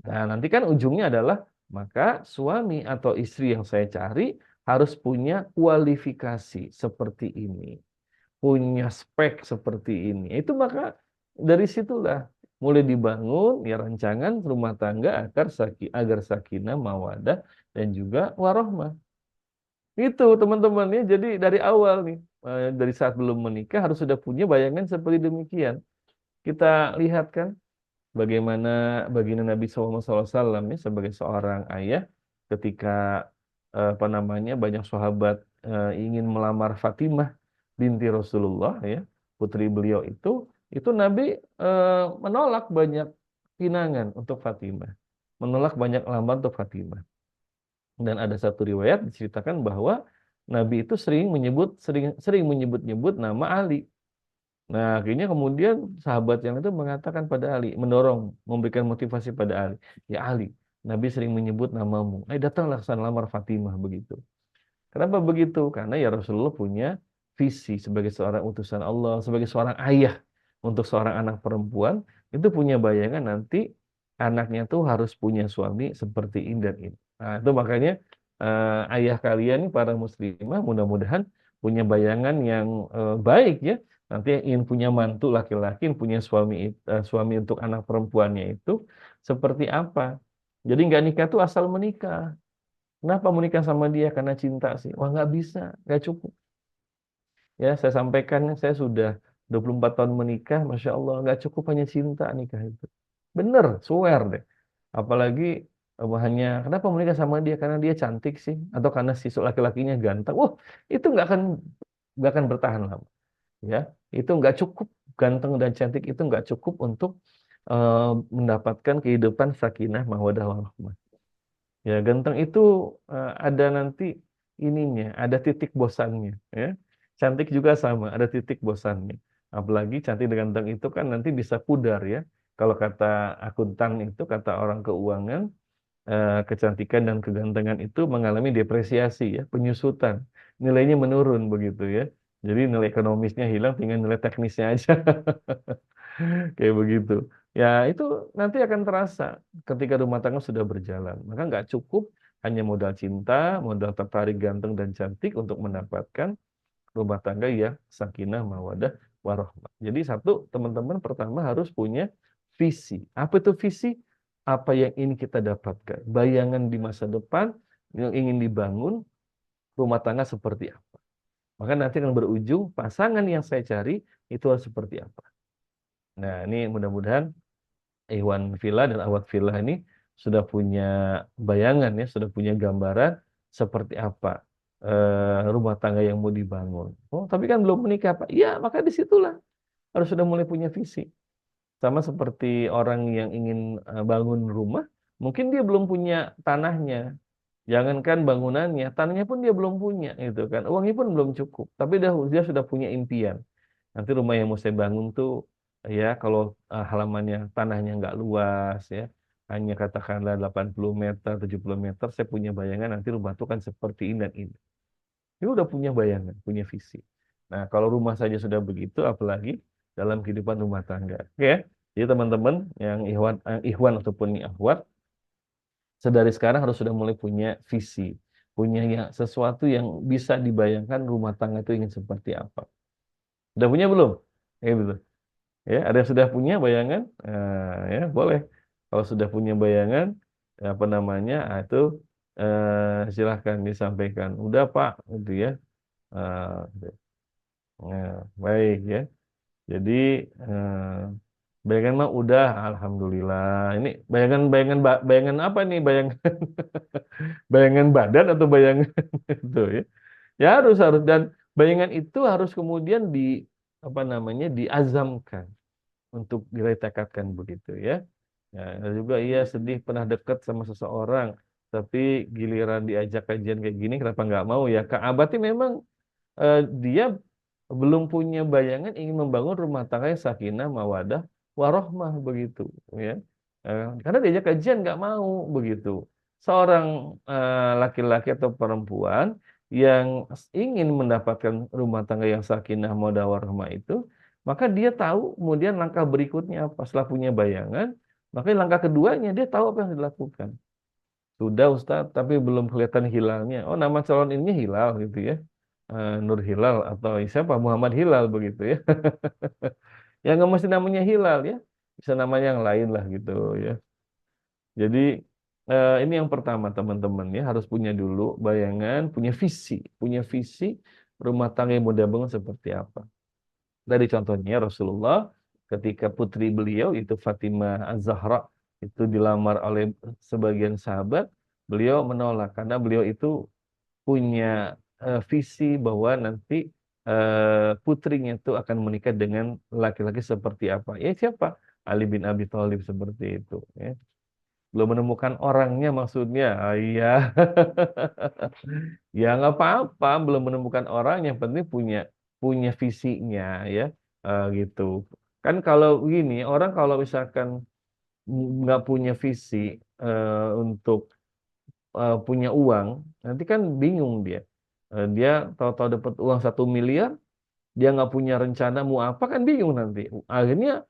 Speaker 4: Nah, nanti kan ujungnya adalah maka suami atau istri yang saya cari harus punya kualifikasi seperti ini, punya spek seperti ini. Itu maka dari situlah mulai dibangun ya rancangan rumah tangga agar sakinah, mawadah dan juga warohmah. Itu teman-teman ya. Jadi dari awal nih, dari saat belum menikah harus sudah punya bayangan seperti demikian. Kita lihat kan bagaimana baginda Nabi SAW ya, sebagai seorang ayah ketika apa namanya banyak sahabat ingin melamar Fatimah binti Rasulullah ya, putri beliau itu Nabi menolak banyak pinangan untuk Fatimah, menolak banyak lamar untuk Fatimah. Dan ada satu riwayat diceritakan bahwa Nabi itu sering menyebut-nyebut nama Ali. Nah, akhirnya kemudian sahabat yang itu mengatakan pada Ali, mendorong, memberikan motivasi pada Ali. Ya Ali, Nabi sering menyebut namamu. Datanglah ke sana lamar Fatimah begitu. Kenapa begitu? Karena ya Rasulullah punya visi sebagai seorang utusan Allah, sebagai seorang ayah untuk seorang anak perempuan, itu punya bayangan nanti anaknya tuh harus punya suami seperti ini dan ini. Nah, itu makanya ayah kalian para muslimah mudah-mudahan punya bayangan yang baik ya. Nanti yang ingin punya mantu laki-laki, punya suami untuk anak perempuannya itu seperti apa. Jadi nggak nikah tuh asal menikah. Kenapa menikah sama dia? Karena cinta sih. Wah nggak bisa, nggak cukup. Ya saya sampaikan, saya sudah 24 tahun menikah, Masya Allah, nggak cukup hanya cinta nikah itu. Bener, swear deh. Apalagi hanya, kenapa menikah sama dia? Karena dia cantik sih. Atau karena si laki-lakinya ganteng. Wah, itu nggak akan bertahan lama. Ya, itu nggak cukup. Ganteng dan cantik itu nggak cukup untuk mendapatkan kehidupan sakinah, mawaddah, warahmah. Ya, ganteng itu ada nanti ininya, ada titik bosannya, ya. Cantik juga sama, ada titik bosannya. Apalagi cantik dan ganteng itu kan nanti bisa pudar ya. Kalau kata akuntan itu, kata orang keuangan, kecantikan dan kegantengan itu mengalami depresiasi ya, penyusutan. Nilainya menurun begitu ya. Jadi nilai ekonomisnya hilang, tinggal nilai teknisnya aja. Kayak begitu. Ya, itu nanti akan terasa ketika rumah tangga sudah berjalan. Maka nggak cukup hanya modal cinta, modal tertarik ganteng dan cantik untuk mendapatkan rumah tangga yang sakinah, mawadah, warahmah. Jadi satu, teman-teman pertama harus punya visi. Apa itu visi? Apa yang ingin kita dapatkan? Bayangan di masa depan yang ingin dibangun rumah tangga seperti apa? Maka nanti akan berujung pasangan yang saya cari itu harus seperti apa. Nah, ini mudah-mudahan Ikhwan Villa dan Akhwat Villa ini sudah punya bayangan ya, sudah punya gambaran seperti apa rumah tangga yang mau dibangun. Oh, tapi kan belum menikah, Pak. Iya, maka disitulah harus sudah mulai punya visi. Sama seperti orang yang ingin bangun rumah, mungkin dia belum punya tanahnya. Jangankan bangunannya, tanahnya pun dia belum punya, gitu kan. Uangnya pun belum cukup. Tapi dia sudah punya impian. Nanti rumah yang mau saya bangun tuh ya kalau halamannya tanahnya nggak luas ya, hanya katakanlah 80 meter, 70 meter, saya punya bayangan nanti rumah itu kan seperti ini dan ini. Dia udah punya bayangan, punya visi. Nah, kalau rumah saja sudah begitu, apalagi dalam kehidupan rumah tangga. Oke ya? Jadi teman-teman yang ikhwan ataupun yang akhwat, sedari sekarang harus sudah mulai punya visi, punya sesuatu yang bisa dibayangkan rumah tangga itu ingin seperti apa. Sudah punya belum? Ya, gitu. Ya, ada yang sudah punya bayangan? Ya, boleh. Kalau sudah punya bayangan, apa namanya, itu silahkan disampaikan. Udah Pak, gitu ya. Gitu. Nah, baik ya. Jadi bayangan mah udah, alhamdulillah. Ini bayangan apa nih? Bayangan badan atau bayangan itu ya? Ya harus dan bayangan itu harus kemudian apa namanya diazamkan untuk diletakkan begitu ya. Ya, ada juga iya sedih pernah dekat sama seseorang, tapi giliran diajak kajian kayak gini kenapa nggak mau ya? Kak Abati memang dia belum punya bayangan ingin membangun rumah tangga yang sakinah, mawadah, warohmah begitu ya. Karena diajak kajian nggak mau begitu. Seorang laki-laki atau perempuan yang ingin mendapatkan rumah tangga yang sakinah mawaddah warahmah itu, maka dia tahu kemudian langkah berikutnya apa. Setelah punya bayangan, maka langkah keduanya dia tahu apa yang dilakukan. Sudah Ustadz, tapi belum kelihatan hilalnya. Oh, nama calon ini Hilal gitu ya. Nur Hilal atau siapa? Muhammad Hilal begitu ya. Ya nggak mesti namanya Hilal ya. Bisa namanya yang lain lah gitu ya. Jadi ini yang pertama teman-teman ya, harus punya dulu bayangan, punya visi rumah tangga yang mau dibangun seperti apa. Dari contohnya Rasulullah ketika putri beliau itu Fatimah Az-Zahra itu dilamar oleh sebagian sahabat, beliau menolak karena beliau itu punya visi bahwa nanti putrinya itu akan menikah dengan laki-laki seperti apa. Ya siapa? Ali bin Abi Thalib seperti itu ya. Belum menemukan orangnya maksudnya. Ah, iya. Ya nggak apa-apa, belum menemukan orang, yang penting punya punya visinya ya. Gitu. Kan kalau gini, orang kalau misalkan nggak punya visi untuk punya uang, nanti kan bingung dia. Dia tahu-tahu dapat uang 1 miliar, dia nggak punya rencana mau apa, kan bingung nanti. Akhirnya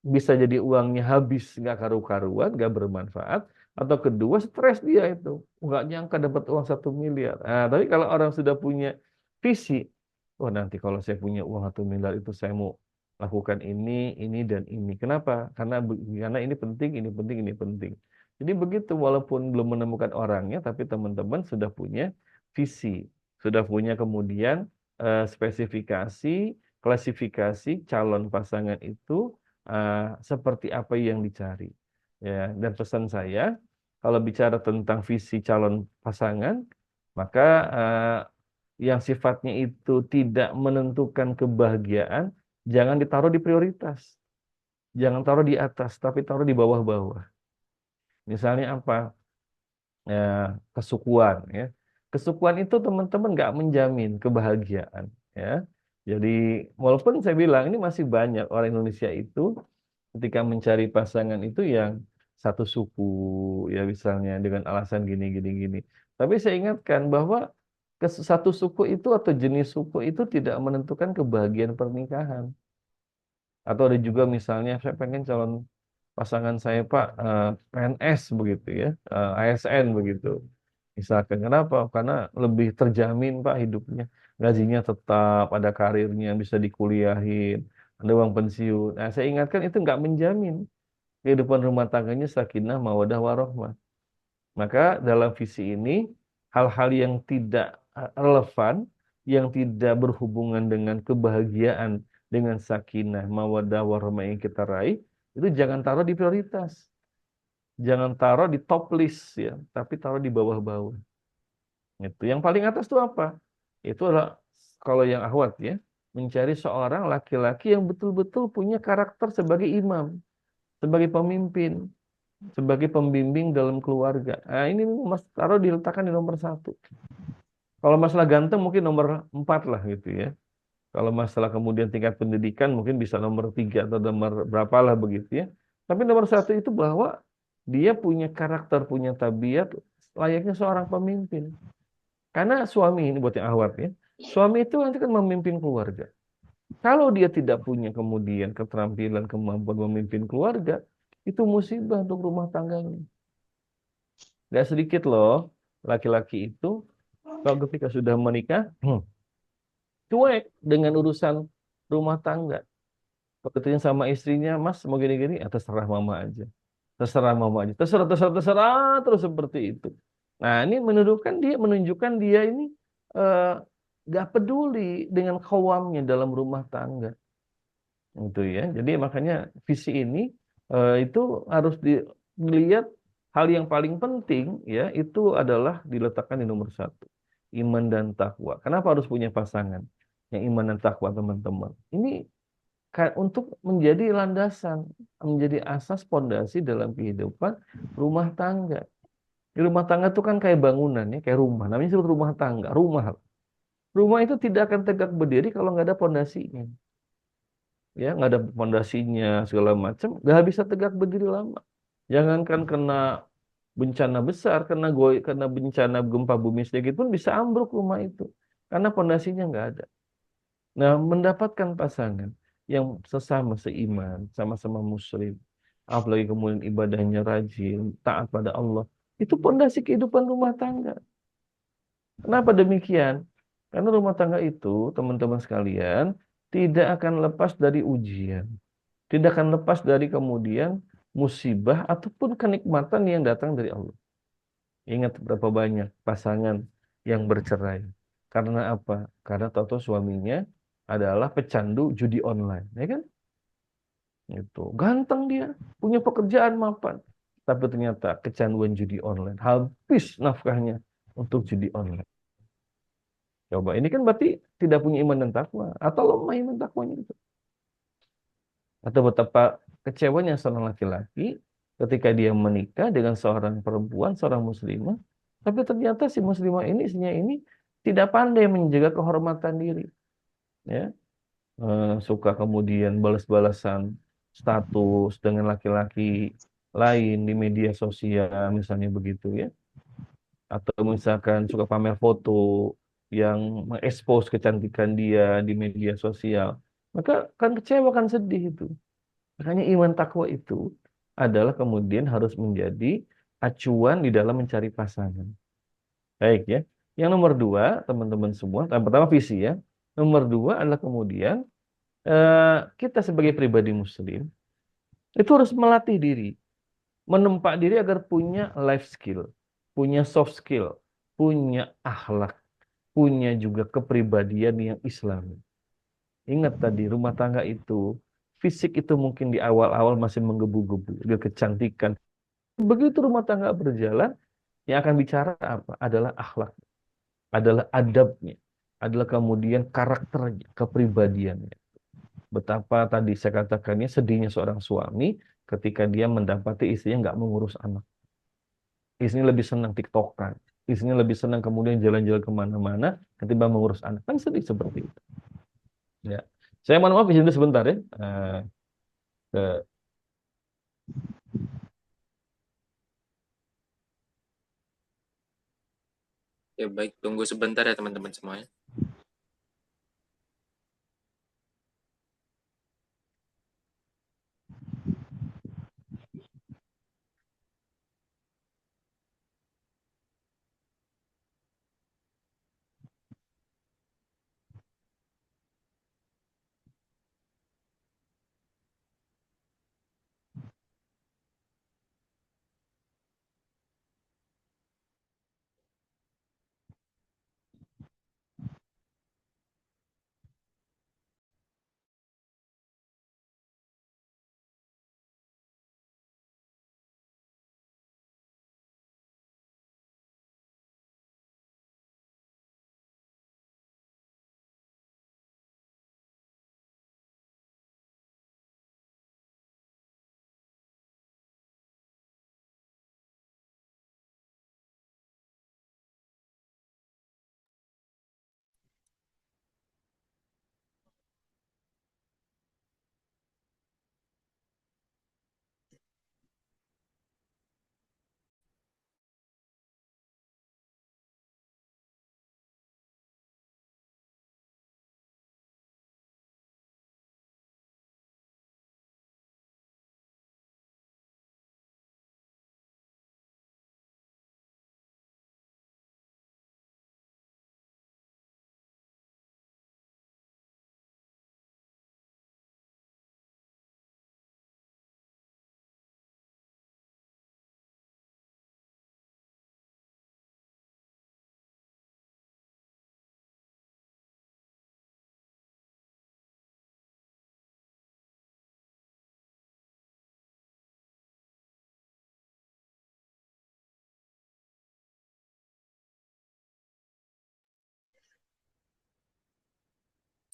Speaker 4: bisa jadi uangnya habis, nggak karu-karuan, nggak bermanfaat, atau kedua stres dia itu, nggak nyangka dapat uang 1 miliar. Nah, tapi kalau orang sudah punya visi, oh nanti kalau saya punya uang 1 miliar itu saya mau lakukan ini dan ini. Kenapa? Karena ini penting, ini penting, ini penting. Jadi begitu, walaupun belum menemukan orangnya, tapi teman-teman sudah punya visi, sudah punya kemudian spesifikasi, klasifikasi calon pasangan itu seperti apa yang dicari. Ya, dan pesan saya, kalau bicara tentang visi calon pasangan, maka yang sifatnya itu tidak menentukan kebahagiaan, jangan ditaruh di prioritas. Jangan taruh di atas, tapi taruh di bawah-bawah. Misalnya apa? Kesukuan. Ya. Kesukuan itu teman-teman nggak menjamin kebahagiaan. Ya. Jadi walaupun saya bilang ini masih banyak orang Indonesia itu ketika mencari pasangan itu yang satu suku ya misalnya dengan alasan gini gini gini. Tapi saya ingatkan bahwa satu suku itu atau jenis suku itu tidak menentukan kebahagiaan pernikahan. Atau ada juga misalnya saya pengen calon pasangan saya Pak PNS begitu ya, ASN begitu. Misalkan kenapa? Karena lebih terjamin Pak hidupnya. Gajinya tetap, ada karirnya, bisa dikuliahin, ada uang pensiun. Nah, saya ingatkan itu nggak menjamin kehidupan rumah tangganya sakinah mawaddah warahmah. Maka dalam visi ini hal-hal yang tidak relevan, yang tidak berhubungan dengan kebahagiaan, dengan sakinah mawaddah warahmah yang kita raih, itu jangan taruh di prioritas. Jangan taruh di top list ya, tapi taruh di bawah-bawah. Itu yang paling atas itu apa? Itu adalah kalau yang ahwat ya, mencari seorang laki-laki yang betul-betul punya karakter sebagai imam, sebagai pemimpin, sebagai pembimbing dalam keluarga. Nah, ini mas taruh diletakkan di nomor 1. Kalau masalah ganteng mungkin nomor 4 lah gitu ya. Kalau masalah kemudian tingkat pendidikan mungkin bisa nomor 3 atau nomor berapa lah begitu ya. Tapi nomor 1 itu bahwa dia punya karakter, punya tabiat layaknya seorang pemimpin. Karena suami ini buat yang ahwat ya. Suami itu nanti kan memimpin keluarga. Kalau dia tidak punya kemudian keterampilan, kemampuan memimpin keluarga, itu musibah untuk rumah tangganya. Gak sedikit loh laki-laki itu kalau ketika sudah menikah cuek dengan urusan rumah tangga. Kebetulan sama istrinya, Mas mau gini-gini, terserah mama aja. Terserah mama aja. Terserah terus seperti itu. Nah, ini menunjukkan dia ini eh, gak peduli dengan kawamnya dalam rumah tangga. Gitu ya. Jadi makanya visi ini itu harus dilihat, hal yang paling penting ya itu adalah diletakkan di nomor 1. Iman dan takwa. Kenapa harus punya pasangan yang iman dan takwa, teman-teman? Ini untuk menjadi landasan, menjadi asas pondasi dalam kehidupan rumah tangga. Di rumah tangga itu kan kayak bangunan ya, kayak rumah. Namanya disebut rumah tangga, rumah. Rumah itu tidak akan tegak berdiri kalau nggak ada pondasinya. Ya, nggak ada pondasinya segala macam, nggak bisa tegak berdiri lama. Jangankan kena bencana besar karena bencana gempa bumi sedikit pun bisa ambruk rumah itu karena pondasinya nggak ada. Nah, mendapatkan pasangan yang sesama seiman, sama-sama muslim, apalagi kemudian ibadahnya rajin, taat pada Allah, itu pondasi kehidupan rumah tangga. Kenapa demikian? Karena rumah tangga itu, teman-teman sekalian, tidak akan lepas dari ujian. Tidak akan lepas dari kemudian musibah ataupun kenikmatan yang datang dari Allah. Ingat berapa banyak pasangan yang bercerai. Karena apa? Karena tahu suaminya adalah pecandu judi online, ya kan? Itu ganteng dia, punya pekerjaan mapan, tapi ternyata kecanduan judi online, habis nafkahnya untuk judi online. Coba ini kan berarti tidak punya iman dan takwa atau lemah iman takwanya itu. Atau betapa kecewanya seorang laki-laki ketika dia menikah dengan seorang perempuan, seorang muslimah, tapi ternyata si muslimah ini, istrinya ini tidak pandai menjaga kehormatan diri, ya. Suka kemudian balas-balasan status dengan laki-laki lain di media sosial, misalnya begitu ya. Atau misalkan suka pamer foto yang mengekspos kecantikan dia di media sosial. Maka kan kecewa, kan sedih itu. Makanya iman takwa itu adalah kemudian harus menjadi acuan di dalam mencari pasangan. Baik ya. Yang nomor dua, teman-teman semua, yang pertama visi ya. Nomor dua adalah kemudian kita sebagai pribadi muslim itu harus melatih diri, menempa diri agar punya life skill, punya soft skill, punya akhlak, punya juga kepribadian yang islami. Ingat tadi, rumah tangga itu, fisik itu mungkin di awal-awal masih menggebu-gebu, dia kecantikan. Begitu rumah tangga berjalan, yang akan bicara apa? Adalah akhlak, adalah adabnya, adalah kemudian karakternya, kepribadiannya. Betapa tadi saya katakannya sedihnya seorang suami ketika dia mendapati istrinya nggak mengurus anak. Istrinya lebih senang TikTokan. Istrinya lebih senang kemudian jalan-jalan kemana-mana ketimbang mengurus anak. Kan sedih seperti itu. Ya. Saya mohon maaf izin dulu sebentar ya. Ke-
Speaker 2: Ya baik, tunggu sebentar ya teman-teman semuanya.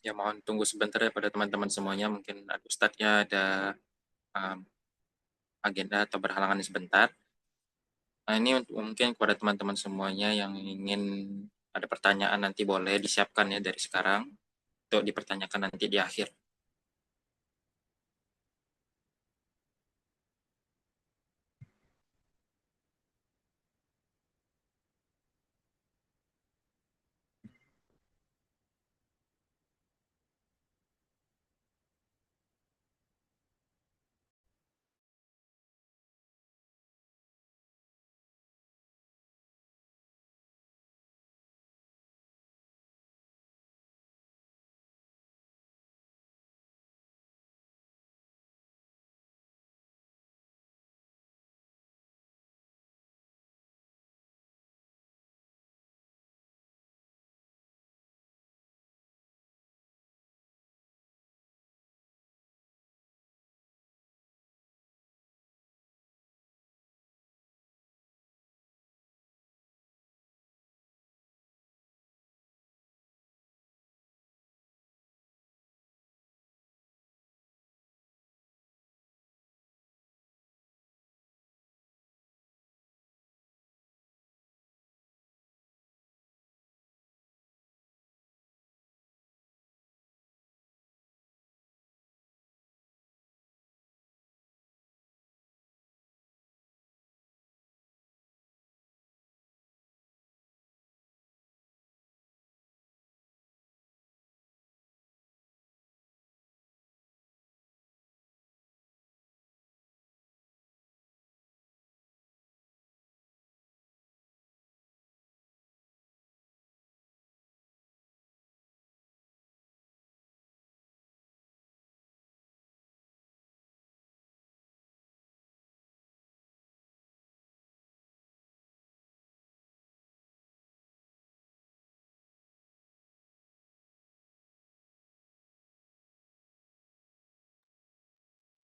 Speaker 2: Ya mohon tunggu sebentar ya pada teman-teman semuanya. Mungkin Ustadznya ada um, agenda atau berhalangan sebentar. Nah ini untuk mungkin kepada teman-teman semuanya yang ingin ada pertanyaan nanti boleh disiapkan ya dari sekarang untuk dipertanyakan nanti di akhir.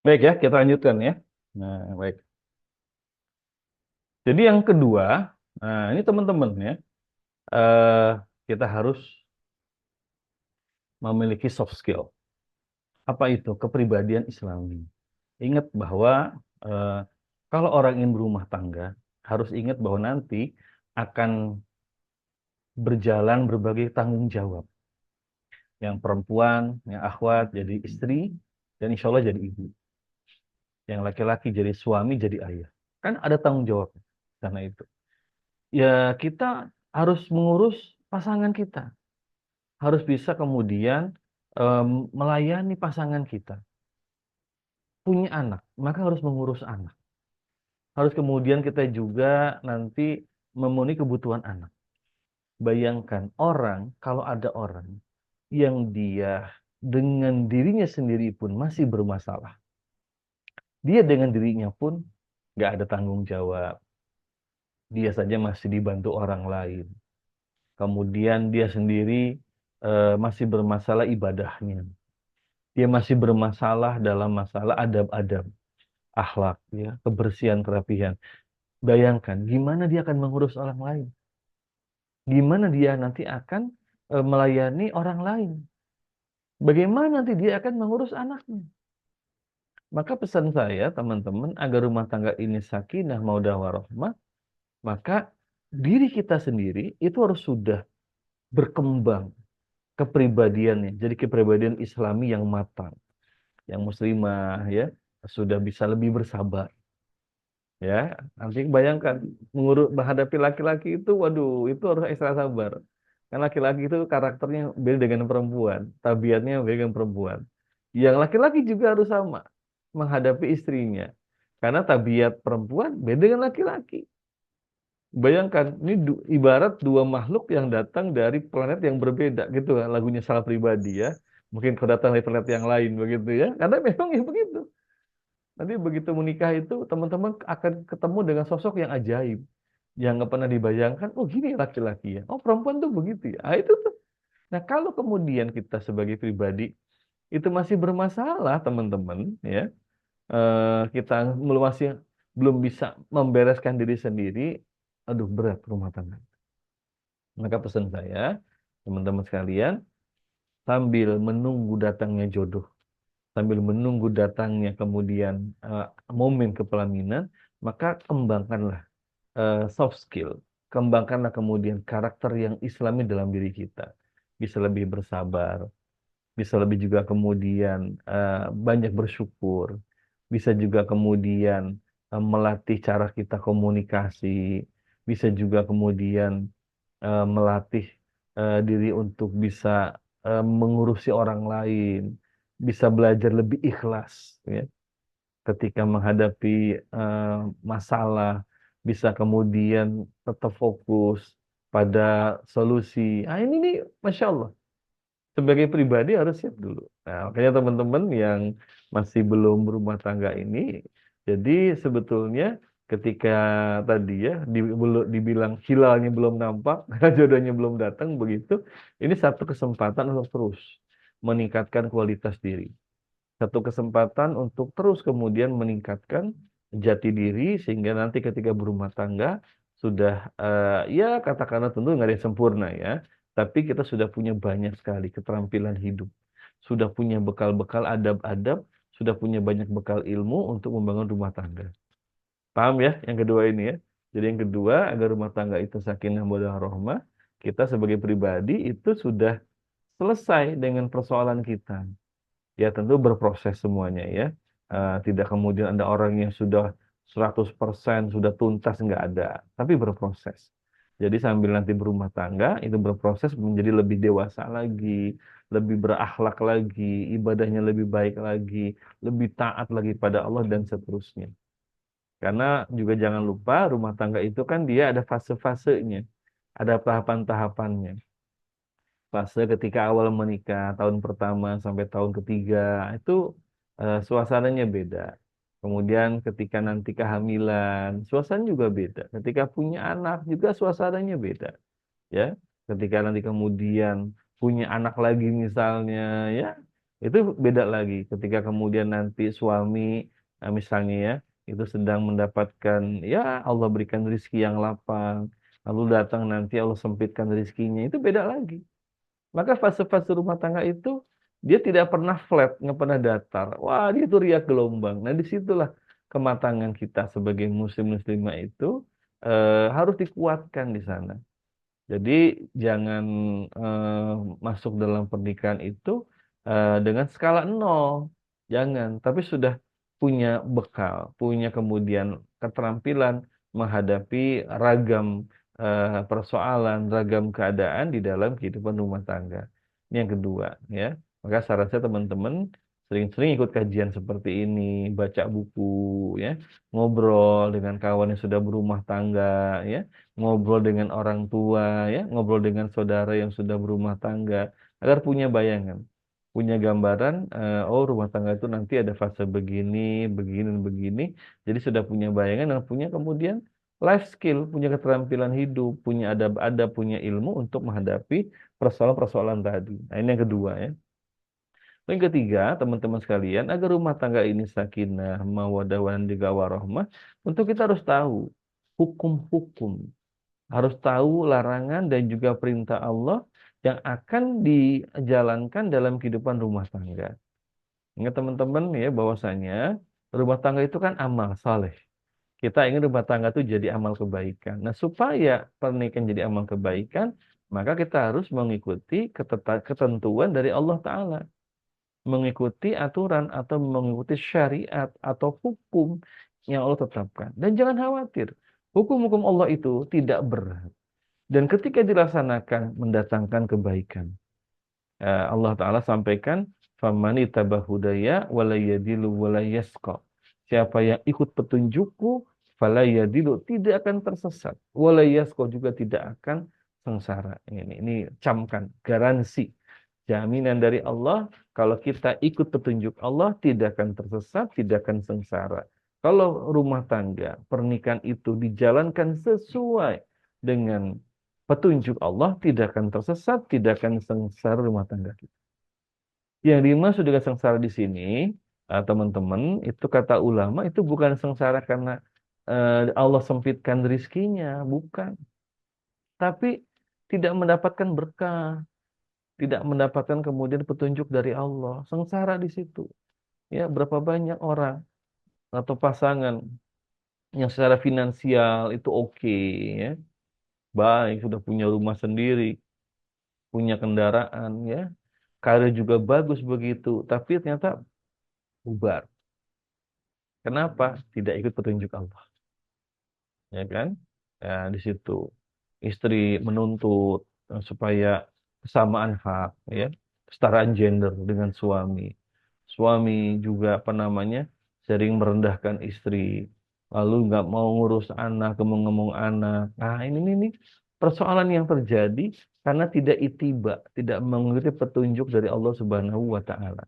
Speaker 4: Baik ya, kita lanjutkan ya. Nah, baik. Jadi yang kedua, nah ini teman-teman ya, eh, kita harus memiliki soft skill. Apa itu? Kepribadian Islami. Ingat bahwa eh, kalau orang ingin berumah tangga, harus ingat bahwa nanti akan berjalan berbagai tanggung jawab. Yang perempuan, yang akhwat jadi istri, dan insya Allah jadi ibu. Yang laki-laki jadi suami, jadi ayah. Kan ada tanggung jawab karena itu. Ya kita harus mengurus pasangan kita. Harus bisa kemudian melayani pasangan kita. Punya anak, maka harus mengurus anak. Harus kemudian kita juga nanti memenuhi kebutuhan anak. Bayangkan kalau ada orang yang dia dengan dirinya sendiri pun masih bermasalah. Dia dengan dirinya pun nggak ada tanggung jawab. Dia saja masih dibantu orang lain. Kemudian dia sendiri masih bermasalah ibadahnya. Dia masih bermasalah dalam masalah adab-adab, akhlak, ya, kebersihan, kerapihan. Bayangkan, gimana dia akan mengurus orang lain? Gimana dia nanti akan melayani orang lain? Bagaimana nanti dia akan mengurus anaknya? Maka pesan saya, teman-teman, agar rumah tangga ini sakinah, mawaddah warahmah, maka diri kita sendiri itu harus sudah berkembang kepribadiannya. Jadi kepribadian Islami yang matang, yang muslimah, ya, sudah bisa lebih bersabar. Ya, nanti bayangkan menghadapi laki-laki itu, waduh, itu harus ekstra sabar. Kan laki-laki itu karakternya beda dengan perempuan, tabiatnya beda dengan perempuan. Yang laki-laki juga harus sama menghadapi istrinya, karena tabiat perempuan beda dengan laki-laki. Bayangkan, ini ibarat dua makhluk yang datang dari planet yang berbeda, gitu kan, lagunya Salah Pribadi ya. Mungkin kau datang dari planet yang lain begitu ya, karena memang ya begitu. Nanti begitu menikah itu teman-teman akan ketemu dengan sosok yang ajaib, yang nggak pernah dibayangkan. Oh gini laki-laki ya, oh perempuan tuh begitu ya. Ah, itu tuh. Nah kalau kemudian kita sebagai pribadi itu masih bermasalah teman-teman ya, kita masih belum bisa membereskan diri sendiri, aduh berat rumah tangga. Maka pesan saya, teman-teman sekalian, sambil menunggu datangnya jodoh, sambil menunggu datangnya kemudian momen kepelaminan, maka kembangkanlah soft skill, kembangkanlah kemudian karakter yang Islami dalam diri kita. Bisa lebih bersabar, bisa lebih juga kemudian banyak bersyukur, bisa juga kemudian melatih cara kita komunikasi, bisa juga kemudian melatih diri untuk bisa mengurusi orang lain, bisa belajar lebih ikhlas, ya, ketika menghadapi masalah, bisa kemudian tetap fokus pada solusi. Ah ini nih, masya Allah, sebagai pribadi harus siap dulu. Nah, makanya teman-teman yang masih belum berumah tangga ini, jadi sebetulnya ketika tadi ya dibilang hilalnya belum nampak, jodohnya belum datang begitu, ini satu kesempatan untuk terus meningkatkan kualitas diri. Satu kesempatan untuk terus kemudian meningkatkan jati diri sehingga nanti ketika berumah tangga sudah ya katakanlah tentu nggak ada yang sempurna ya, tapi kita sudah punya banyak sekali keterampilan hidup, sudah punya bekal-bekal adab-adab, sudah punya banyak bekal ilmu untuk membangun rumah tangga. Paham ya yang kedua ini ya? Jadi yang kedua, agar rumah tangga itu sakinah mawaddah warahmah, kita sebagai pribadi itu sudah selesai dengan persoalan kita. Ya tentu berproses semuanya ya. Tidak kemudian ada orang yang sudah 100% sudah tuntas, nggak ada. Tapi berproses. Jadi sambil nanti berumah tangga, itu berproses menjadi lebih dewasa lagi, lebih berakhlak lagi, ibadahnya lebih baik lagi, lebih taat lagi pada Allah dan seterusnya. Karena juga jangan lupa rumah tangga itu kan dia ada fase-fasenya, ada tahapan-tahapannya. Fase ketika awal menikah, tahun pertama sampai tahun ketiga, itu suasananya beda. Kemudian ketika nanti kehamilan, suasananya juga beda. Ketika punya anak juga suasananya beda. Ya, ketika nanti kemudian punya anak lagi misalnya, ya, Itu beda lagi ketika kemudian nanti suami misalnya ya itu sedang mendapatkan ya Allah berikan rezeki yang lapang, lalu datang nanti Allah sempitkan rezekinya, itu beda lagi. Maka fase-fase rumah tangga itu dia tidak pernah flat, nggak pernah datar. Wah, dia itu riak gelombang. Nah, disitulah kematangan kita sebagai muslim-muslimah itu harus dikuatkan di sana. Jadi jangan masuk dalam pernikahan itu dengan skala nol. Jangan, tapi sudah punya bekal, punya kemudian keterampilan menghadapi ragam persoalan, ragam keadaan di dalam kehidupan rumah tangga. Ini yang kedua, ya. Maka saran saya teman-teman sering-sering ikut kajian seperti ini, baca buku, ya, ngobrol dengan kawan yang sudah berumah tangga, ya, ngobrol dengan orang tua, ya, ngobrol dengan saudara yang sudah berumah tangga, agar punya bayangan, punya gambaran, oh rumah tangga itu nanti ada fase begini, begini, dan begini. Jadi sudah punya bayangan dan punya kemudian life skill, punya keterampilan hidup, punya adab-adab, punya ilmu untuk menghadapi persoalan-persoalan tadi. Nah, ini yang kedua ya. Yang ketiga, teman-teman sekalian, agar rumah tangga ini sakinah, mawaddah, dan juga warahmah, untuk kita harus tahu hukum-hukum, harus tahu larangan dan juga perintah Allah yang akan dijalankan dalam kehidupan rumah tangga. Ingat teman-teman ya bahwasanya rumah tangga itu kan amal saleh. Kita ingin rumah tangga itu jadi amal kebaikan. Nah, supaya pernikahan jadi amal kebaikan, maka kita harus mengikuti ketentuan dari Allah Ta'ala. Mengikuti aturan atau mengikuti syariat atau hukum yang Allah tetapkan. Dan jangan khawatir, hukum-hukum Allah itu tidak berat. Dan ketika dilaksanakan mendatangkan kebaikan. Allah Ta'ala sampaikan, "Famani tabahudaya walayadilu walayasqa." Siapa yang ikut petunjukku, falayadilu, tidak akan tersesat. Walayasqa, juga tidak akan sengsara. Ini camkan, garansi. Jaminan dari Allah, kalau kita ikut petunjuk Allah, tidak akan tersesat, tidak akan sengsara. Kalau rumah tangga, pernikahan itu dijalankan sesuai dengan petunjuk Allah, tidak akan tersesat, tidak akan sengsara rumah tangga kita. Yang dimaksud dengan sengsara di sini, teman-teman, itu kata ulama, itu bukan sengsara karena Allah sempitkan rizkinya, bukan. Tapi tidak mendapatkan berkah, tidak mendapatkan kemudian petunjuk dari Allah, sengsara di situ. Ya, berapa banyak orang atau pasangan yang secara finansial itu oke, ya, baik, sudah punya rumah sendiri, punya kendaraan, ya, karir juga bagus begitu, tapi ternyata bubar. Kenapa? Tidak ikut petunjuk Allah, ya kan? Ya, di situ istri menuntut supaya kesamaan hak, ya, kesetaraan gender dengan suami. Suami juga apa namanya sering merendahkan istri, lalu nggak mau ngurus anak, ngomong anak. Nah, ini persoalan yang terjadi karena tidak itiba, tidak mengikuti petunjuk dari Allah Subhanahu wa Ta'ala.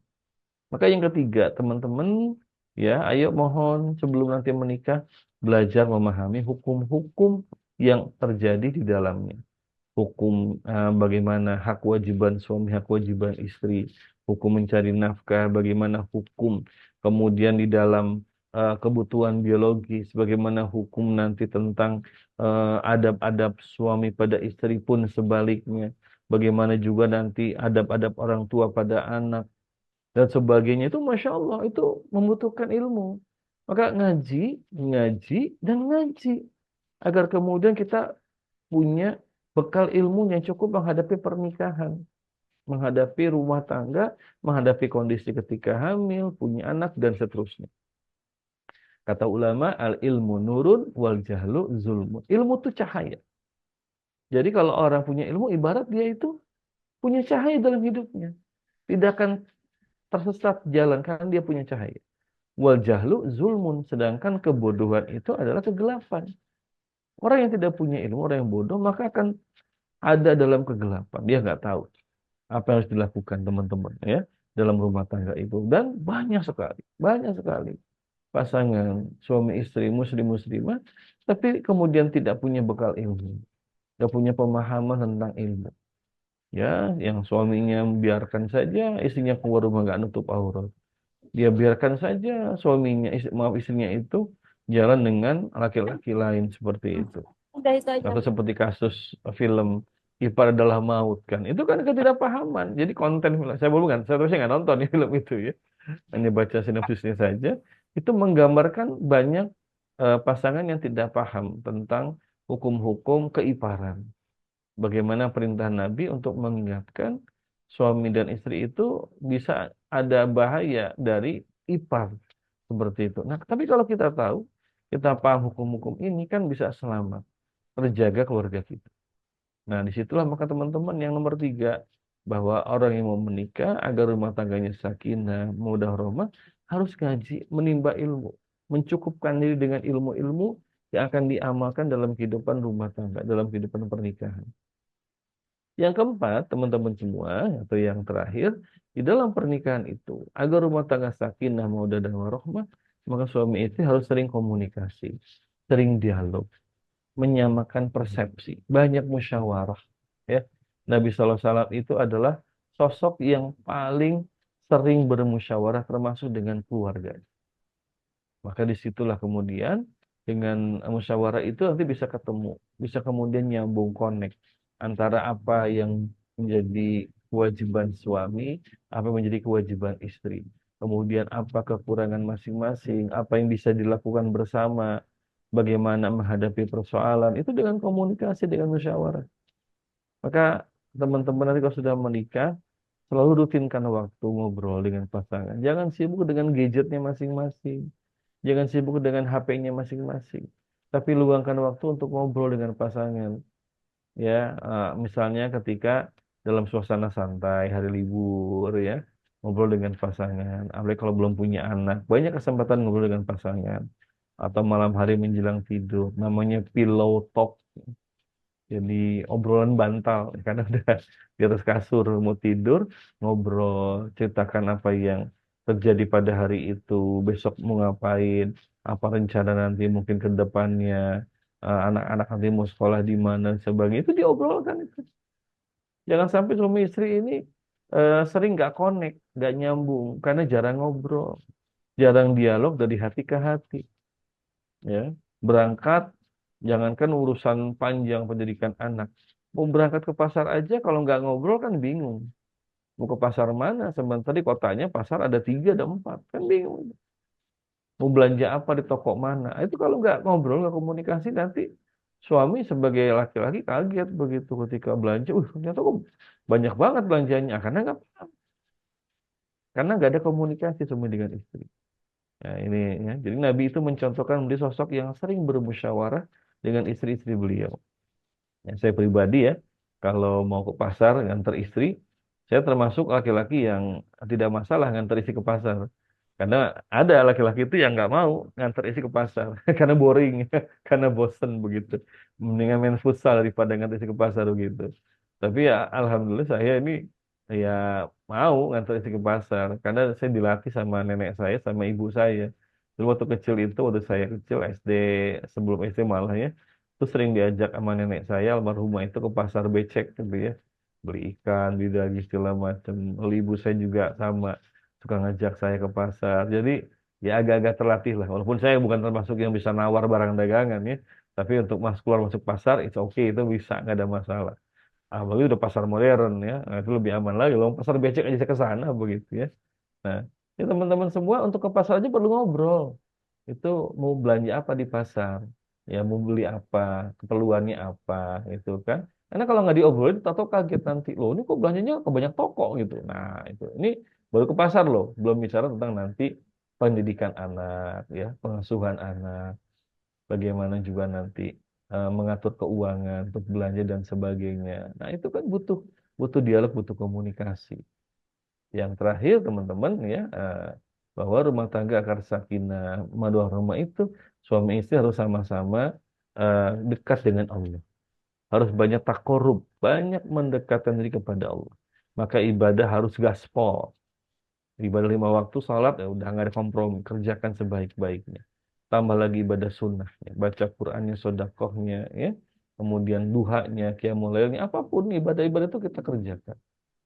Speaker 4: Maka yang ketiga, teman-teman, ya, ayo mohon sebelum nanti menikah belajar memahami hukum-hukum yang terjadi di dalamnya. Hukum bagaimana hak kewajiban suami, hak kewajiban istri, hukum mencari nafkah, bagaimana hukum kemudian di dalam kebutuhan biologis, bagaimana hukum nanti tentang adab-adab suami pada istri pun sebaliknya, bagaimana juga nanti adab-adab orang tua pada anak, dan sebagainya. Itu Masya Allah, itu membutuhkan ilmu. Maka ngaji, ngaji, dan ngaji. Agar kemudian kita punya bekal ilmu yang cukup menghadapi pernikahan. Menghadapi rumah tangga, menghadapi kondisi ketika hamil, punya anak, dan seterusnya. Kata ulama, al-ilmu nurun wal jahlu zulmun. Ilmu itu cahaya. Jadi kalau orang punya ilmu, ibarat dia itu punya cahaya dalam hidupnya. Tidak akan tersesat jalan karena dia punya cahaya. Wal jahlu zulmun, sedangkan kebodohan itu adalah kegelapan. Orang yang tidak punya ilmu, orang yang bodoh, maka akan ada dalam kegelapan. Dia nggak tahu apa yang harus dilakukan teman-teman ya dalam rumah tangga itu. Dan banyak sekali pasangan suami istri muslim-muslimah, tapi kemudian tidak punya bekal ilmu, tidak punya pemahaman tentang ilmu. Ya, yang suaminya biarkan saja istrinya keluar rumah nggak nutup aurat. Dia biarkan saja suaminya, istrinya itu jalan dengan laki-laki lain seperti itu.
Speaker 1: Udah itu aja.
Speaker 4: Atau seperti kasus film Ipar Adalah Maut kan. Itu kan ketidakpahaman. Jadi konten film, saya belum kan, saya terusnya nggak nonton ya film itu ya. Hanya baca sinopsisnya saja. Itu menggambarkan banyak pasangan yang tidak paham tentang hukum-hukum keiparan. Bagaimana perintah Nabi untuk mengingatkan suami dan istri itu bisa ada bahaya dari ipar seperti itu. Nah, tapi kalau kita tahu, kita paham hukum-hukum ini kan bisa selamat, terjaga keluarga kita. Nah, disitulah maka teman-teman yang nomor 3, bahwa orang yang mau menikah agar rumah tangganya sakinah, mawaddah warahmah, harus ngaji, menimba ilmu, mencukupkan diri dengan ilmu-ilmu yang akan diamalkan dalam kehidupan rumah tangga, dalam kehidupan pernikahan. Yang keempat, teman-teman semua, atau yang terakhir, di dalam pernikahan itu, agar rumah tangga sakinah, mawaddah dan warahmah, maka suami istri harus sering komunikasi, sering dialog, menyamakan persepsi, banyak musyawarah. Ya, Nabi SAW itu adalah sosok yang paling sering bermusyawarah, termasuk dengan keluarga. Maka disitulah kemudian dengan musyawarah itu nanti bisa ketemu, bisa kemudian nyambung connect antara apa yang menjadi kewajiban suami, apa yang menjadi kewajiban istri. Kemudian apa kekurangan masing-masing, apa yang bisa dilakukan bersama, bagaimana menghadapi persoalan, itu dengan komunikasi, dengan musyawarah. Maka teman-teman nanti kalau sudah menikah, selalu rutinkan waktu ngobrol dengan pasangan. Jangan sibuk dengan gadgetnya masing-masing. Jangan sibuk dengan HP-nya masing-masing. Tapi luangkan waktu untuk ngobrol dengan pasangan. Ya, misalnya ketika dalam suasana santai, hari libur ya, ngobrol dengan pasangan. Apalagi kalau belum punya anak, banyak kesempatan ngobrol dengan pasangan. Atau malam hari menjelang tidur, namanya pillow talk. Jadi obrolan bantal, karena udah di atas kasur mau tidur, ngobrol, ceritakan apa yang terjadi pada hari itu, besok mau ngapain, apa rencana nanti mungkin ke depannya, anak-anak nanti mau sekolah di mana, dan sebagainya. Itu diobrolkan itu. Jangan sampai suami istri ini sering nggak connect, nggak nyambung, karena jarang ngobrol, jarang dialog dari hati ke hati. Ya, berangkat, jangankan urusan panjang pendidikan anak, mau berangkat ke pasar aja kalau nggak ngobrol kan bingung, mau ke pasar mana, sementara di kotanya pasar ada 3 ada 4 kan bingung, mau belanja apa di toko mana. Itu kalau nggak ngobrol, nggak komunikasi, nanti suami sebagai laki-laki kaget begitu ketika belanja, ternyata kok banyak banget belanjanya, karena nggak paham, karena nggak ada komunikasi suami dengan istri. Nah, ini ya. Jadi Nabi itu mencontohkan menjadi sosok yang sering bermusyawarah dengan istri-istri beliau. Ya, saya pribadi ya, kalau mau ke pasar nganter istri, saya termasuk laki-laki yang tidak masalah nganter istri ke pasar. Karena ada laki-laki itu yang nggak mau nganter istri ke pasar karena boring, karena bosen begitu. Mendingan main futsal daripada nganter istri ke pasar begitu. Tapi ya alhamdulillah saya ini ya mau nganter istri ke pasar karena saya dilatih sama nenek saya sama ibu saya. Dulu waktu kecil itu, waktu saya kecil SD, sebelum SD malah ya, itu sering diajak sama nenek saya almarhumah itu ke pasar becek gitu ya, beli ikan, beli daging segala macam. Lalu ibu saya juga sama, suka ngajak saya ke pasar. Jadi ya agak-agak terlatih lah. Walaupun saya bukan termasuk yang bisa nawar barang dagangan ya, tapi untuk keluar masuk pasar it's okay, itu bisa, nggak ada masalah. Apalagi udah pasar modern ya, nah, itu lebih aman lagi. Loh, pasar becek aja saya ke sana begitu ya. Nah, ya teman-teman semua untuk ke pasar aja perlu ngobrol. Itu mau belanja apa di pasar, ya mau beli apa, keperluannya apa, itu kan. Karena kalau nggak diobrolin, tahu kaget nanti, loh ini kok belanjanya ke banyak toko gitu. Nah itu, ini baru ke pasar loh, belum bicara tentang nanti pendidikan anak, ya pengasuhan anak, bagaimana juga nanti mengatur keuangan untuk belanja dan sebagainya. Nah itu kan butuh butuh dialog, butuh komunikasi. Yang terakhir teman-teman ya, bahwa rumah tangga akan sakinah mawaddah warahmah itu suami istri harus sama-sama dekat dengan Allah. Harus banyak takorub, banyak mendekatkan diri kepada Allah. Maka ibadah harus gaspol. Ibadah 5 waktu salat ya udah nggak ada kompromi, kerjakan sebaik-baiknya. Tambah lagi ibadah sunnahnya, baca Qur'annya, sodakohnya, ya. kemudian duhanya, qiyamul lailnya, apapun ibadah-ibadah itu kita kerjakan.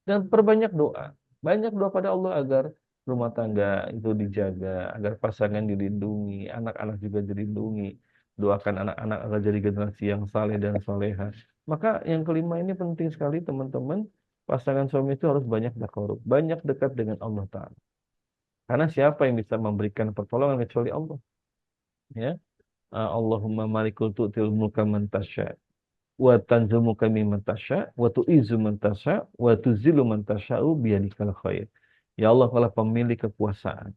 Speaker 4: Dan perbanyak doa. Banyak doa pada Allah agar rumah tangga itu dijaga, agar pasangan dilindungi, anak-anak juga dilindungi. Doakan anak-anak agar jadi generasi yang saleh dan soleha. Maka yang kelima ini penting sekali teman-teman. Pasangan suami itu harus banyak takarub, banyak dekat dengan Allah Ta'ala. Karena siapa yang bisa memberikan pertolongan kecuali Allah? Ya, Allahumma malikul tu'til mulka man tasya wa tanzimu kami man tasya wa tu'izzu man tasya wa tuzillu man tasya'u biyadikal khair. Ya Allah, kalau pemilik kekuasaan,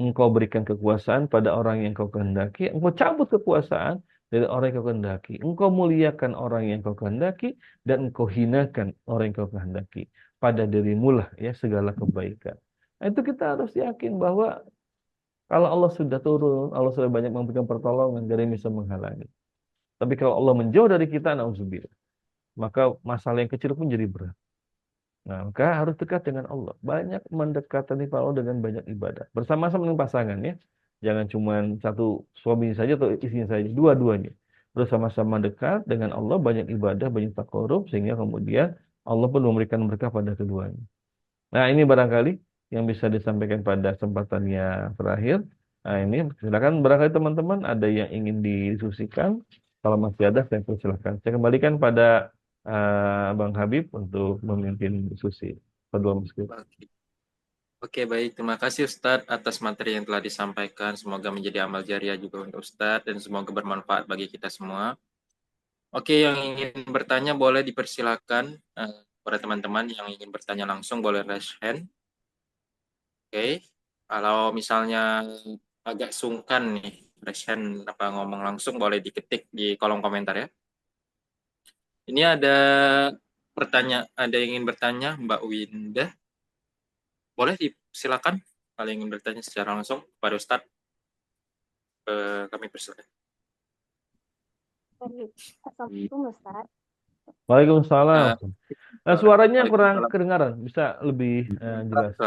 Speaker 4: Engkau berikan kekuasaan pada orang yang Kau kehendaki, Engkau cabut kekuasaan dari orang yang Kau kehendaki. Engkau muliakan orang yang Kau kehendaki dan Engkau hinakan orang yang Kau kehendaki. Pada dirimu lah ya segala kebaikan. Nah, itu kita harus yakin bahwa kalau Allah sudah turun, Allah sudah banyak memberikan pertolongan, gak ada yang bisa menghalangi. Tapi kalau Allah menjauh dari kita, na'udzubillah, maka masalah yang kecil pun jadi berat. Nah, maka harus dekat dengan Allah. Banyak mendekatkan Allah dengan banyak ibadah. Bersama-sama dengan pasangan ya. Jangan cuma satu suami saja atau istrinya saja. Dua-duanya. Bersama-sama dekat dengan Allah, banyak ibadah, banyak takarub, sehingga kemudian Allah pun memberikan berkah pada keduanya. Nah, ini barangkali yang bisa disampaikan pada kesempatannya terakhir. Nah, ini silakan barangkali teman-teman ada yang ingin didiskusikan. Kalau masih ada, saya persilahkan. Saya kembalikan pada Bang Habib untuk memimpin diskusi. Fadhol Mas.
Speaker 2: Oke. Oke, baik. Terima kasih Ustadz atas materi yang telah disampaikan. Semoga menjadi amal jariah juga untuk Ustadz dan semoga bermanfaat bagi kita semua. Oke, yang ingin bertanya boleh dipersilakan. Para teman-teman yang ingin bertanya langsung boleh raise hand. Oke, kalau misalnya agak sungkan nih, raise hand apa ngomong langsung boleh diketik di kolom komentar ya. Ini ada yang ingin bertanya, Mbak Winda. Boleh silakan kalau ingin bertanya secara langsung kepada Ustadz. Kami persilakan.
Speaker 1: Assalamualaikum Ustaz.
Speaker 4: Waalaikumsalam. Suaranya kurang kedengaran, bisa lebih jelas.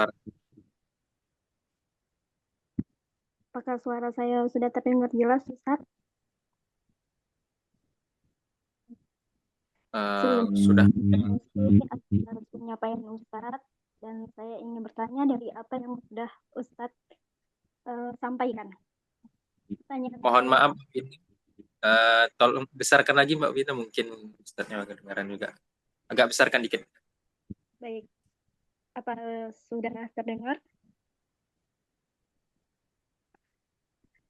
Speaker 1: Apakah suara saya sudah terdengar jelas Ustaz?
Speaker 2: Sudah.
Speaker 1: Harus penyampaian Ustaz dan saya ingin bertanya dari apa yang sudah Ustaz sampaikan.
Speaker 2: Mohon maaf, tolong besarkan lagi Mbak Wina, mungkin Ustaznya agak kedengaran juga. Agak besarkan dikit.
Speaker 1: Baik. Apa sudah terdengar?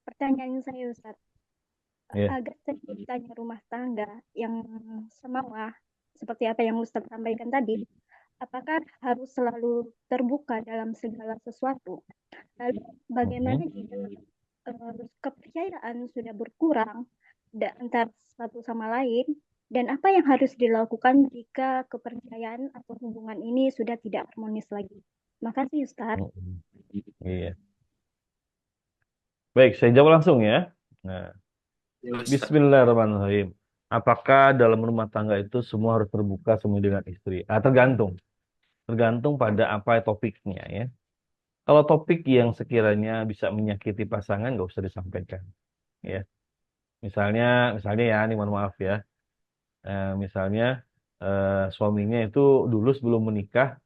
Speaker 1: Pertanyaan saya Ustaz. Agar terciptanya rumah tangga yang semawah seperti apa yang Ustaz sampaikan tadi, apakah harus selalu terbuka dalam segala sesuatu? Lalu bagaimana jika kepercayaan sudah berkurang antara satu sama lain, dan apa yang harus dilakukan jika kepercayaan atau hubungan ini sudah tidak harmonis lagi? Terima kasih Ustaz.
Speaker 4: Iya. Baik, saya jawab langsung ya. Nah, Bismillahirrahmanirrahim. Apakah dalam rumah tangga itu semua harus terbuka semua dengan istri? Tergantung. Tergantung pada apa topiknya ya. Kalau topik yang sekiranya bisa menyakiti pasangan, nggak usah disampaikan. Ya. Misalnya ya, ini mohon maaf ya. Misalnya suaminya itu dulu sebelum menikah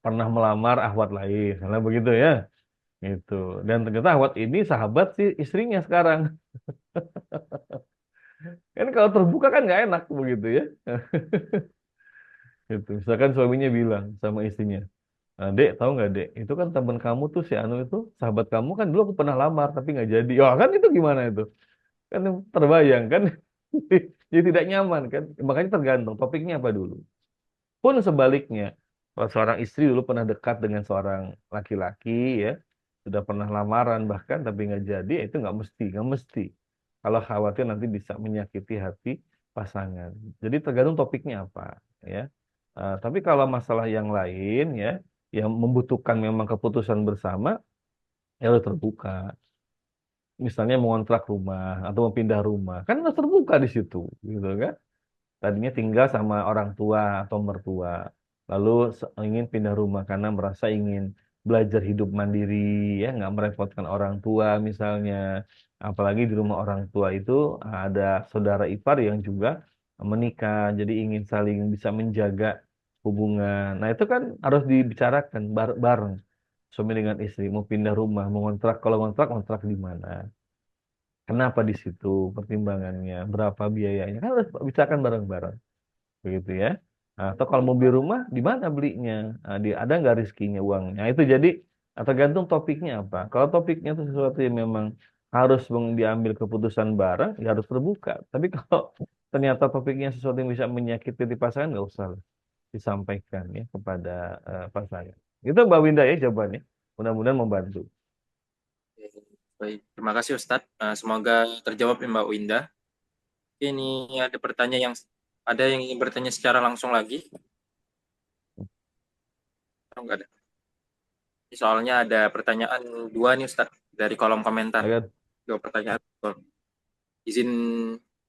Speaker 4: pernah melamar ahwat lain, karena begitu ya. Gitu. Dan ternyata ahwat ini sahabat si istrinya sekarang. Kan kalau terbuka kan nggak enak begitu ya. Gitu. Misalkan suaminya bilang sama istrinya, Dek, tahu nggak Dek? Itu kan teman kamu tuh si Anu itu, sahabat kamu kan dulu aku pernah lamar tapi nggak jadi. Ya kan itu gimana itu? Kan terbayang kan? Jadi tidak nyaman kan? Makanya tergantung topiknya apa dulu. Pun sebaliknya, kalau seorang istri dulu pernah dekat dengan seorang laki-laki ya, sudah pernah lamaran bahkan tapi nggak jadi, itu nggak mesti. Kalau khawatir nanti bisa menyakiti hati pasangan. Jadi tergantung topiknya apa ya. Tapi kalau masalah yang lain ya, yang membutuhkan memang keputusan bersama, ya harus terbuka. Misalnya mengontrak rumah atau mau pindah rumah, kan harus terbuka di situ, gitu kan? Tadinya tinggal sama orang tua atau mertua, lalu ingin pindah rumah karena merasa ingin belajar hidup mandiri, ya nggak merepotkan orang tua misalnya. Apalagi di rumah orang tua itu ada saudara ipar yang juga menikah, jadi ingin saling bisa menjaga hubungan. Nah itu kan harus dibicarakan bareng suami dengan istri, mau pindah rumah, mau ngontrak, kalau ngontrak ngontrak di mana, kenapa di situ, pertimbangannya, berapa biayanya, kan harus bicarakan bareng-bareng, begitu ya. Nah, atau kalau mau beli rumah, di mana belinya? Nah, ada nggak rezekinya uangnya? Nah, itu jadi tergantung topiknya apa. Kalau topiknya itu sesuatu yang memang harus diambil keputusan bareng, ya harus terbuka. Tapi kalau ternyata topiknya sesuatu yang bisa menyakiti di pasangan, nggak usah lah disampaikan ya kepada pasangan. Itu Mbak Winda ya jawabannya. Mudah-mudahan membantu.
Speaker 2: Baik, terima kasih Ustadz. Semoga terjawab ya Mbak Winda. Ini ada yang ingin bertanya secara langsung lagi? Oh, enggak ada. Soalnya ada pertanyaan dua nih Ustadz dari kolom komentar.
Speaker 4: Agar
Speaker 2: Dua pertanyaan. Izin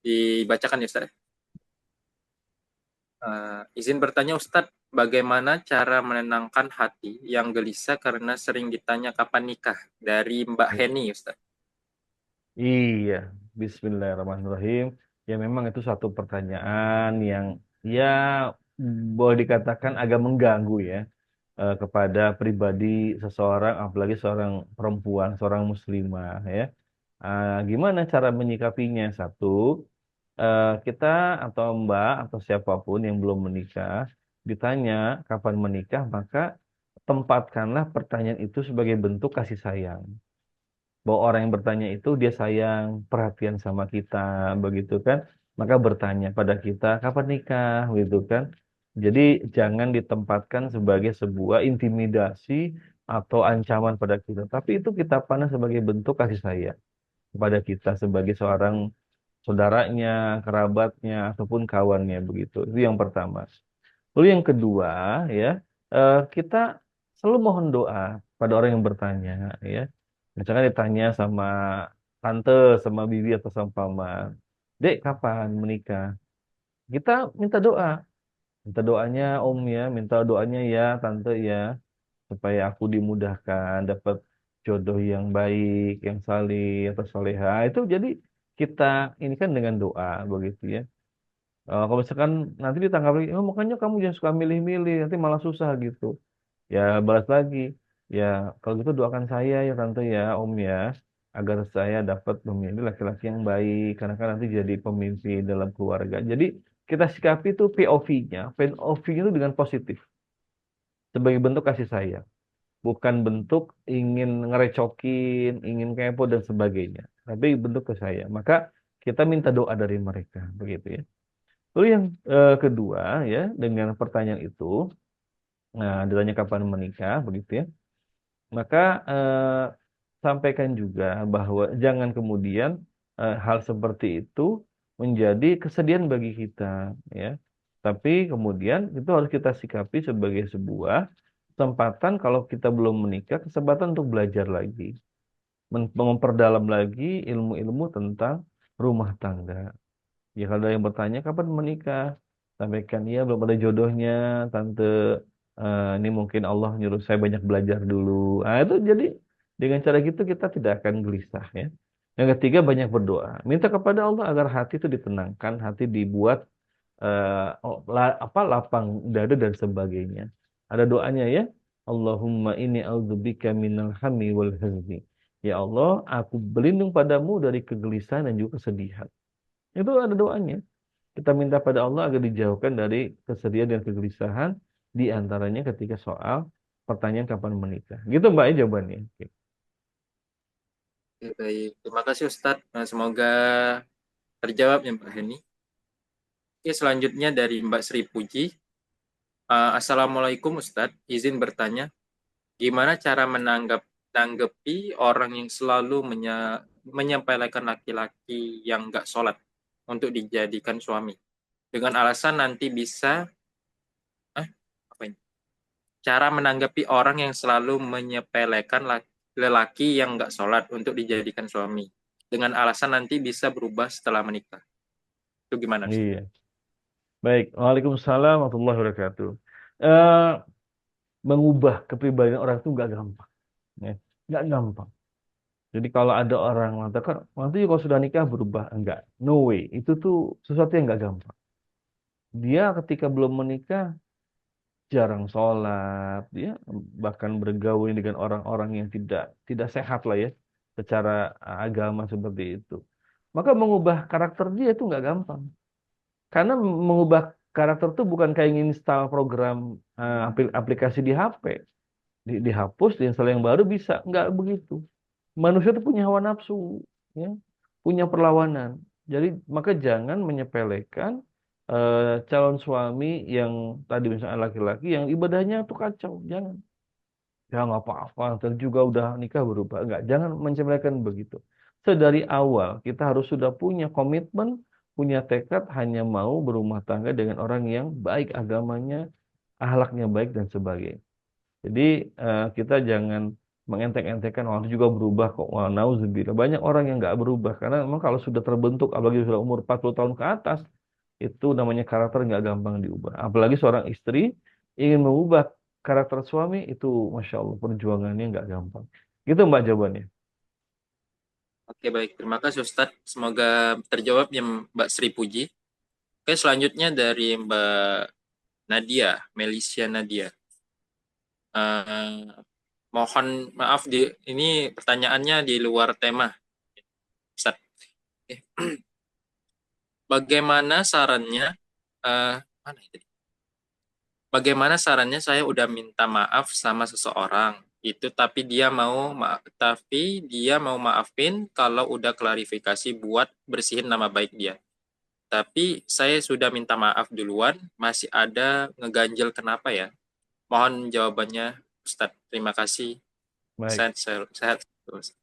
Speaker 2: dibacakan ya Ustadz. Izin bertanya Ustadz, bagaimana cara menenangkan hati yang gelisah karena sering ditanya kapan nikah? Dari Mbak Heni Ustadz.
Speaker 4: Iya, Bismillahirrahmanirrahim. Ya memang itu satu pertanyaan yang ya boleh dikatakan agak mengganggu ya kepada pribadi seseorang, apalagi seorang perempuan, seorang muslimah ya. Gimana cara menyikapinya? Satu, kita atau Mbak atau siapapun yang belum menikah ditanya kapan menikah, maka tempatkanlah pertanyaan itu sebagai bentuk kasih sayang, bahwa orang yang bertanya itu dia sayang, perhatian sama kita, begitu kan? Maka bertanya pada kita kapan nikah, gitu kan? Jadi jangan ditempatkan sebagai sebuah intimidasi atau ancaman pada kita, tapi itu kita pandang sebagai bentuk kasih sayang kepada kita sebagai seorang saudaranya, kerabatnya, ataupun kawannya, begitu. Itu yang pertama. Lalu yang kedua, ya, kita selalu mohon doa pada orang yang bertanya, ya. Misalkan ditanya sama tante, sama bibi atau sama paman, Dek, kapan menikah? Kita minta doanya om ya, minta doanya ya tante ya, supaya aku dimudahkan dapat jodoh yang baik, yang salih atau soleha. Itu jadi kita ini kan dengan doa begitu ya. Kalau misalkan nanti ditanggapi, oh makanya kamu jangan suka milih-milih, nanti malah susah gitu. Ya balas lagi, ya kalau gitu doakan saya ya tante ya, om ya, agar saya dapat memilih laki-laki yang baik, karena kan nanti jadi pemimpin dalam keluarga. Jadi kita sikapi itu POV-nya, POV-nya itu dengan positif, sebagai bentuk kasih sayang, bukan bentuk ingin ngerecokin, ingin kepo dan sebagainya, tapi bentuk kasih sayang. Maka kita minta doa dari mereka, begitu ya. Lalu yang kedua ya, dengan pertanyaan itu, nah ditanya kapan menikah, begitu ya. Maka sampaikan juga bahwa jangan kemudian hal seperti itu menjadi kesedihan bagi kita, ya. Tapi kemudian itu harus kita sikapi sebagai sebuah kesempatan kalau kita belum menikah, kesempatan untuk belajar lagi, memperdalam lagi ilmu-ilmu tentang rumah tangga. Ya kalau ada yang bertanya kapan menikah, sampaikan ya belum ada jodohnya, tante. Ini mungkin Allah nyuruh saya banyak belajar dulu. Nah itu jadi dengan cara gitu kita tidak akan gelisah ya. Yang ketiga banyak berdoa, minta kepada Allah agar hati itu ditenangkan, hati dibuat lapang dada dan sebagainya. Ada doanya ya. Allahumma inni a'udzubika minal hammi wal huzni. Ya Allah, aku berlindung padamu dari kegelisahan dan juga kesedihan. Itu ada doanya. Kita minta pada Allah agar dijauhkan dari kesedihan dan kegelisahan, di antaranya ketika soal pertanyaan kapan menikah. Gitu Mbak ya jawabannya. Oke.
Speaker 2: Oke, baik. Terima kasih Ustadz. Semoga terjawab ya Mbak Heni. Oke, selanjutnya dari Mbak Sri Puji. Assalamualaikum Ustadz, izin bertanya, gimana cara menanggapi orang yang selalu menyampaikan laki-laki yang nggak sholat untuk dijadikan suami dengan alasan nanti bisa apa ini? Cara menanggapi orang yang selalu menyepelekan lelaki yang nggak sholat untuk dijadikan suami dengan alasan nanti bisa berubah setelah menikah. Itu gimana Ustadz?
Speaker 4: Iya. Baik. Waalaikumsalam warahmatullahi wabarakatuh. Eh, mengubah kepribadian orang itu nggak gampang. Ya. Nggak gampang. Jadi kalau ada orang mengatakan, nanti kalau sudah nikah berubah. Enggak. No way. Itu tuh sesuatu yang nggak gampang. Dia ketika belum menikah, jarang sholat. Dia bahkan bergaul dengan orang-orang yang tidak sehat lah ya. Secara agama seperti itu. Maka mengubah karakter dia itu nggak gampang. Karena mengubah karakter itu bukan kayak install program aplikasi di HP. Dihapus, diinstal yang baru bisa. Nggak begitu. Manusia itu punya hawa nafsu, ya, punya perlawanan. Jadi maka jangan menyepelekan calon suami yang tadi misalnya laki-laki yang ibadahnya tuh kacau. Jangan. Ya nggak apa-apa, ntar juga udah nikah berubah. Enggak, jangan menyepelekan begitu. Sedari awal kita harus sudah punya komitmen, punya tekad hanya mau berumah tangga dengan orang yang baik agamanya, akhlaknya baik dan sebagainya. Jadi kita jangan mengenteng-entengkan orang itu juga berubah kok. Wah, nauzubillah. Banyak orang yang nggak berubah karena memang kalau sudah terbentuk apalagi sudah umur 40 tahun ke atas itu namanya karakter nggak gampang diubah. Apalagi seorang istri ingin mengubah karakter suami itu Masya Allah perjuangannya nggak gampang. Gitu Mbak jawabannya.
Speaker 2: Oke, baik. Terima kasih Ustadz. Semoga terjawab ya Mbak Sri Puji. Oke, selanjutnya dari Mbak Nadia, Melisha Nadia. Mohon maaf ini pertanyaannya di luar tema, Ustadz. Oke. Bagaimana sarannya? Mana itu? Bagaimana sarannya saya udah minta maaf sama seseorang itu, tapi dia mau maafin kalau udah klarifikasi buat bersihin nama baik dia. Tapi saya sudah minta maaf duluan, masih ada ngeganjel kenapa ya? Mohon jawabannya, Ustadz. Terima kasih.
Speaker 4: Baik.
Speaker 2: Sehat terus.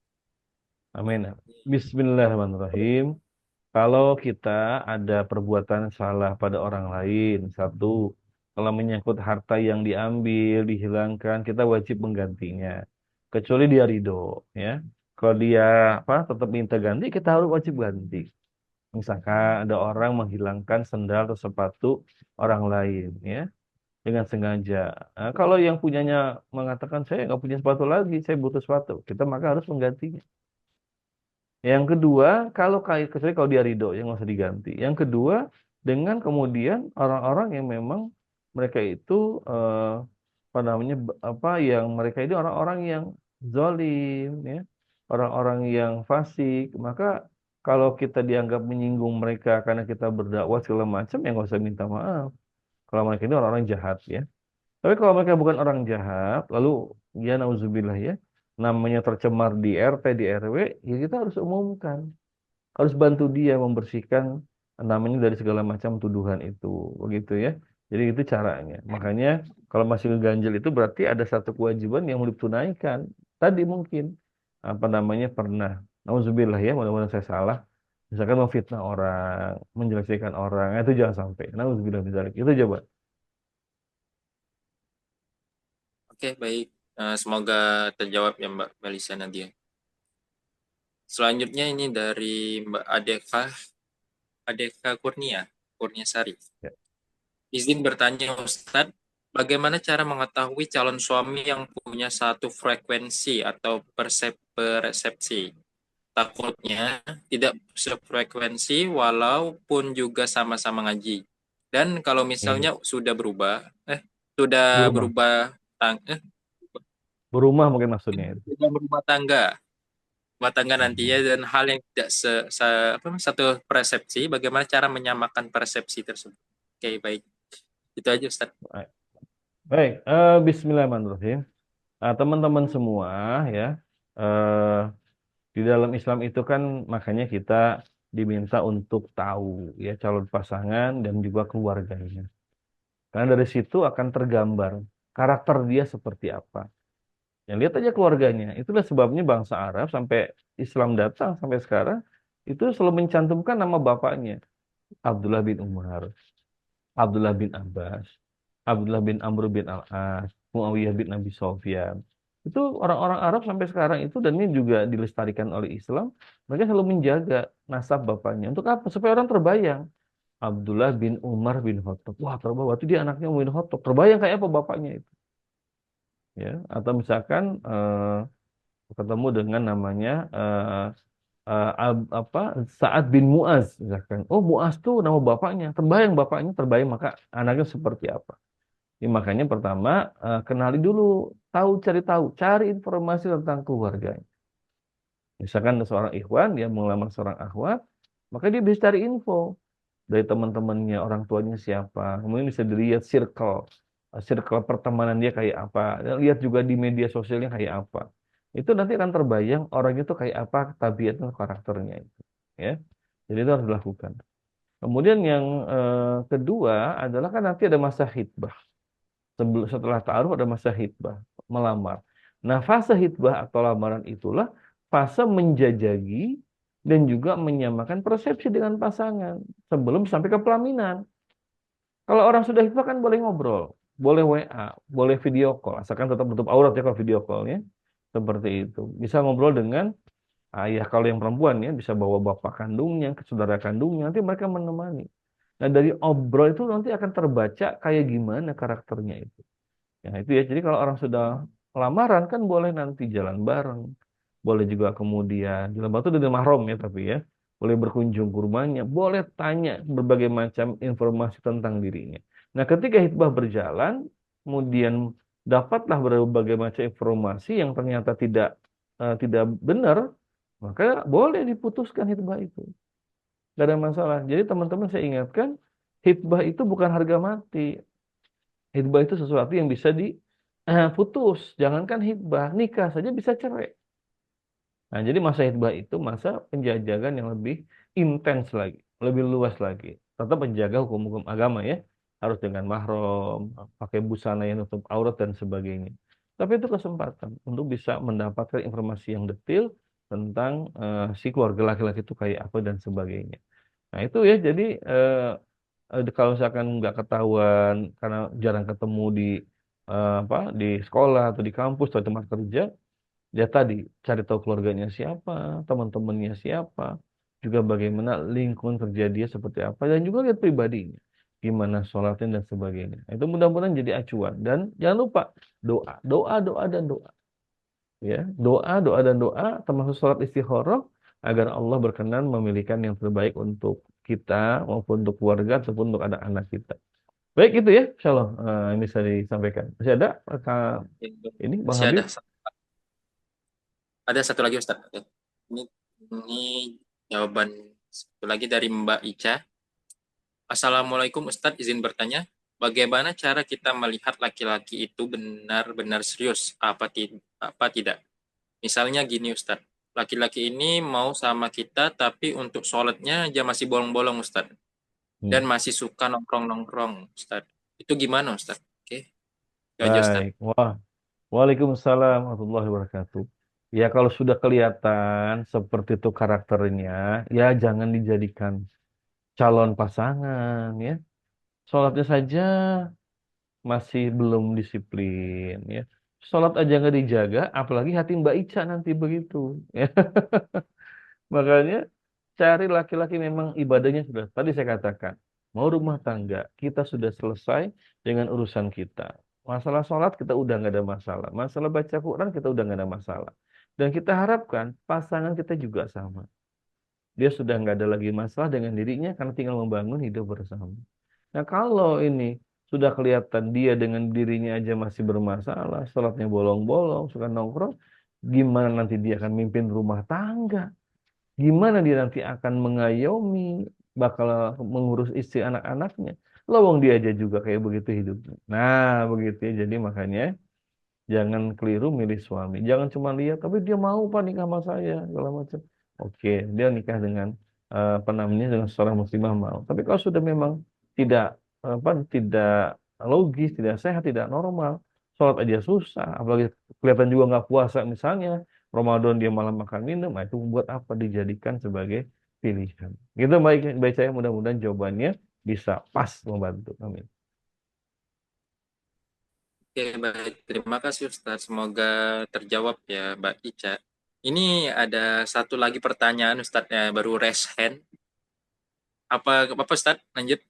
Speaker 4: Amin. Bismillahirrahmanirrahim. Kalau kita ada perbuatan salah pada orang lain, satu, kalau menyangkut harta yang diambil, dihilangkan, kita wajib menggantinya. Kecuali dia ridho, ya. Kalau dia tetap minta ganti, kita harus wajib ganti. Misalkan ada orang menghilangkan sendal atau sepatu orang lain, ya, dengan sengaja. Nah, kalau yang punyanya mengatakan saya nggak punya sepatu lagi, saya butuh sepatu, kita maka harus menggantinya. Yang kedua, kecuali kalau dia ridho, yang nggak usah diganti. Yang kedua, dengan kemudian orang-orang yang memang mereka itu yang mereka itu orang-orang yang zalim, ya, orang-orang yang fasik. Maka kalau kita dianggap menyinggung mereka karena kita berdakwah segala macam, ya nggak usah minta maaf. Kalau mereka ini orang-orang jahat, ya. Tapi kalau mereka bukan orang jahat, lalu ya nauzubillah ya, namanya tercemar di RT, di RW, ya kita harus umumkan. Harus bantu dia membersihkan namanya dari segala macam tuduhan itu. Begitu ya. Jadi itu caranya. Makanya kalau masih ngeganjel itu berarti ada satu kewajiban yang mau ditunaikan. Tadi mungkin pernah. Nauzubillah ya, mudah-mudahan saya salah. Misalkan memfitnah orang, menjelekkan orang, itu jangan sampai. Nauzubillah bidzalik. Itu coba.
Speaker 2: Oke, baik. Semoga terjawab ya Mbak Melisa Nadia. Selanjutnya ini dari Mbak Adeka Kurniasari.
Speaker 4: Ya.
Speaker 2: Izin bertanya Ustadz, bagaimana cara mengetahui calon suami yang punya satu frekuensi atau persepsi? Takutnya tidak sefrekuensi walaupun juga sama-sama ngaji. Dan kalau misalnya sudah berubah
Speaker 4: Berumah mungkin maksudnya.
Speaker 2: sudah berumah tangga nantinya, dan hal yang tidak satu persepsi, bagaimana cara menyamakan persepsi tersebut? Oke, baik. Itu aja Ustaz.
Speaker 4: Baik, bismillahirrahmanirrahim. Teman-teman semua ya, di dalam Islam itu kan makanya kita diminta untuk tahu ya calon pasangan dan juga keluarganya. Karena dari situ akan tergambar karakter dia seperti apa. Ya lihat aja keluarganya. Itulah sebabnya bangsa Arab sampai Islam datang sampai sekarang itu selalu mencantumkan nama bapaknya. Abdullah bin Umar, Abdullah bin Abbas, Abdullah bin Amr bin Al-As, Muawiyah bin Abi Sufyan. Itu orang-orang Arab sampai sekarang itu, dan ini juga dilestarikan oleh Islam. Mereka selalu menjaga nasab bapaknya. Untuk apa? Supaya orang terbayang. Abdullah bin Umar bin Khattab. Wah, terbawa. Itu dia anaknya Umar bin Khattab. Terbayang kayak apa bapaknya itu. ya, atau misalkan ketemu dengan namanya Sa'ad bin Mu'az misalkan. Oh, Mu'az tuh nama bapaknya, terbayang maka anaknya seperti apa. Ya, makanya pertama kenali dulu, cari informasi tentang keluarga. Misalkan ada seorang ikhwan, dia melamar seorang akhwat, maka dia bisa cari info dari teman-temannya, orang tuanya siapa. Kemudian bisa dilihat circle pertemanan dia kayak apa. Dan lihat juga di media sosialnya kayak apa. Itu nanti akan terbayang orang itu kayak apa, tabiatnya, karakternya itu. Ya, jadi itu harus dilakukan. Kemudian yang kedua adalah kan nanti ada masa hitbah. Setelah ta'aruf ada masa hitbah, melamar. Nah, fase hitbah atau lamaran itulah fase menjajaki dan juga menyamakan persepsi dengan pasangan sebelum sampai ke pelaminan. Kalau orang sudah hitbah kan boleh ngobrol, boleh WA, boleh video call, asalkan tetap tutup aurat ya kalau video callnya. Seperti itu. Bisa ngobrol dengan ayah kalau yang perempuan ya, bisa bawa bapak kandungnya, saudara kandungnya, nanti mereka menemani. Nah, dari obrol itu nanti akan terbaca kayak gimana karakternya itu. Ya, itu ya. Jadi kalau orang sudah lamaran kan boleh nanti jalan bareng. Boleh juga kemudian jalan bareng itu dengan mahram ya tapi ya. Boleh berkunjung ke rumahnya, boleh tanya berbagai macam informasi tentang dirinya. Nah, ketika hitbah berjalan, kemudian dapatlah berbagai macam informasi yang ternyata tidak benar, maka boleh diputuskan hitbah itu. Gak ada masalah. Jadi teman-teman saya ingatkan, hitbah itu bukan harga mati. Hitbah itu sesuatu yang bisa diputus. Jangankan hitbah, nikah saja bisa cerai. Nah, jadi masa hitbah itu masa penjajakan yang lebih intens lagi, lebih luas lagi. Tetap menjaga hukum-hukum agama ya. Harus dengan mahram, pakai busana yang nutup aurat dan sebagainya. Tapi itu kesempatan untuk bisa mendapatkan informasi yang detail tentang si keluarga laki-laki itu kayak apa dan sebagainya. Nah, itu ya, jadi kalau misalkan nggak ketahuan karena jarang ketemu di sekolah atau di kampus atau tempat kerja, ya tadi cari tahu keluarganya siapa, teman-temannya siapa, juga bagaimana lingkungan kerja dia seperti apa, dan juga lihat pribadinya, gimana sholatnya dan sebagainya. Itu mudah-mudahan jadi acuan. Dan jangan lupa doa, doa, doa dan doa. Ya, doa, doa dan doa, termasuk sholat istikharah agar Allah berkenan memilihkan yang terbaik untuk kita maupun untuk keluarga ataupun untuk anak-anak kita. Baik itu ya, Insyaallah ini bisa disampaikan. Masih ada ini Bang
Speaker 2: Masih
Speaker 4: Habib?
Speaker 2: ada satu lagi Ustaz. Ini jawaban satu lagi dari Mbak Ica. Assalamualaikum Ustadz, izin bertanya, bagaimana cara kita melihat laki-laki itu benar-benar serius apa tidak? Misalnya gini Ustadz, laki-laki ini mau sama kita tapi untuk sholatnya aja masih bolong-bolong Ustadz. Dan masih suka nongkrong-nongkrong Ustadz. Itu gimana Ustadz? Oke, itu aja Ustadz.
Speaker 4: Baik. Wah, Waalaikumsalam warahmatullahi wabarakatuh. Ya kalau sudah kelihatan seperti itu karakternya, ya jangan dijadikan calon pasangan ya. Sholatnya saja masih belum disiplin ya. Sholat aja nggak dijaga, apalagi hati Mbak Ica nanti begitu. Ya. Makanya cari laki-laki memang ibadahnya sudah. Tadi saya katakan, mau rumah tangga, kita sudah selesai dengan urusan kita. Masalah sholat kita udah nggak ada masalah. Masalah baca Quran kita udah nggak ada masalah. Dan kita harapkan pasangan kita juga sama. Dia sudah nggak ada lagi masalah dengan dirinya karena tinggal membangun hidup bersama. Nah kalau ini sudah kelihatan dia dengan dirinya aja masih bermasalah, sholatnya bolong-bolong, suka nongkrong, gimana nanti dia akan mimpin rumah tangga? Gimana dia nanti akan mengayomi, bakal mengurus istri anak-anaknya. Lowong dia aja juga kayak begitu hidupnya. Nah, begitu ya. Jadi makanya jangan keliru milih suami. Jangan cuma lihat, tapi dia mau pak nikah sama saya, segala macam. Oke, dia nikah dengan apa namanya dengan seorang muslimah mau. Tapi kalau sudah memang tidak tidak logis, tidak sehat, tidak normal, sholat aja susah, apalagi kelihatan juga nggak puasa misalnya, Ramadan dia malah makan minum, nah itu buat apa dijadikan sebagai pilihan. Gitu baik, baik saya mudah-mudahan jawabannya bisa pas membantu. Amin.
Speaker 2: Oke, baik. Terima kasih Ustadz. Semoga terjawab ya Mbak Ica. Ini ada satu lagi pertanyaan Ustadz ya, baru raise hand. Apa Ustadz? Lanjut.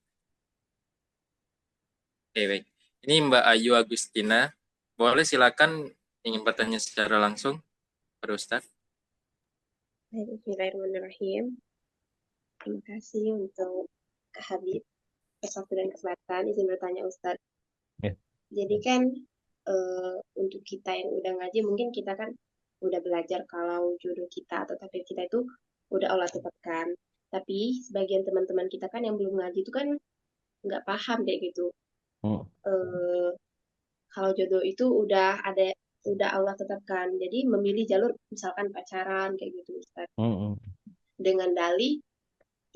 Speaker 2: Oke, baik. Ini Mbak Ayu Agustina. Boleh silakan ingin bertanya secara langsung pada Ustadz.
Speaker 5: Bismillahirrahmanirrahim. Terima kasih untuk Kak Habib atas waktu dan kesempatan. Izin bertanya Ustadz.
Speaker 4: Ya.
Speaker 5: Jadi kan untuk kita yang udah ngaji, mungkin kita kan udah belajar kalau jodoh kita atau takdir kita itu udah Allah tetapkan. Tapi sebagian teman-teman kita kan yang belum ngaji itu kan nggak paham kayak gitu. Kalau jodoh itu udah Allah tetapkan. Jadi memilih jalur misalkan pacaran kayak gitu Ustaz. Dengan dalih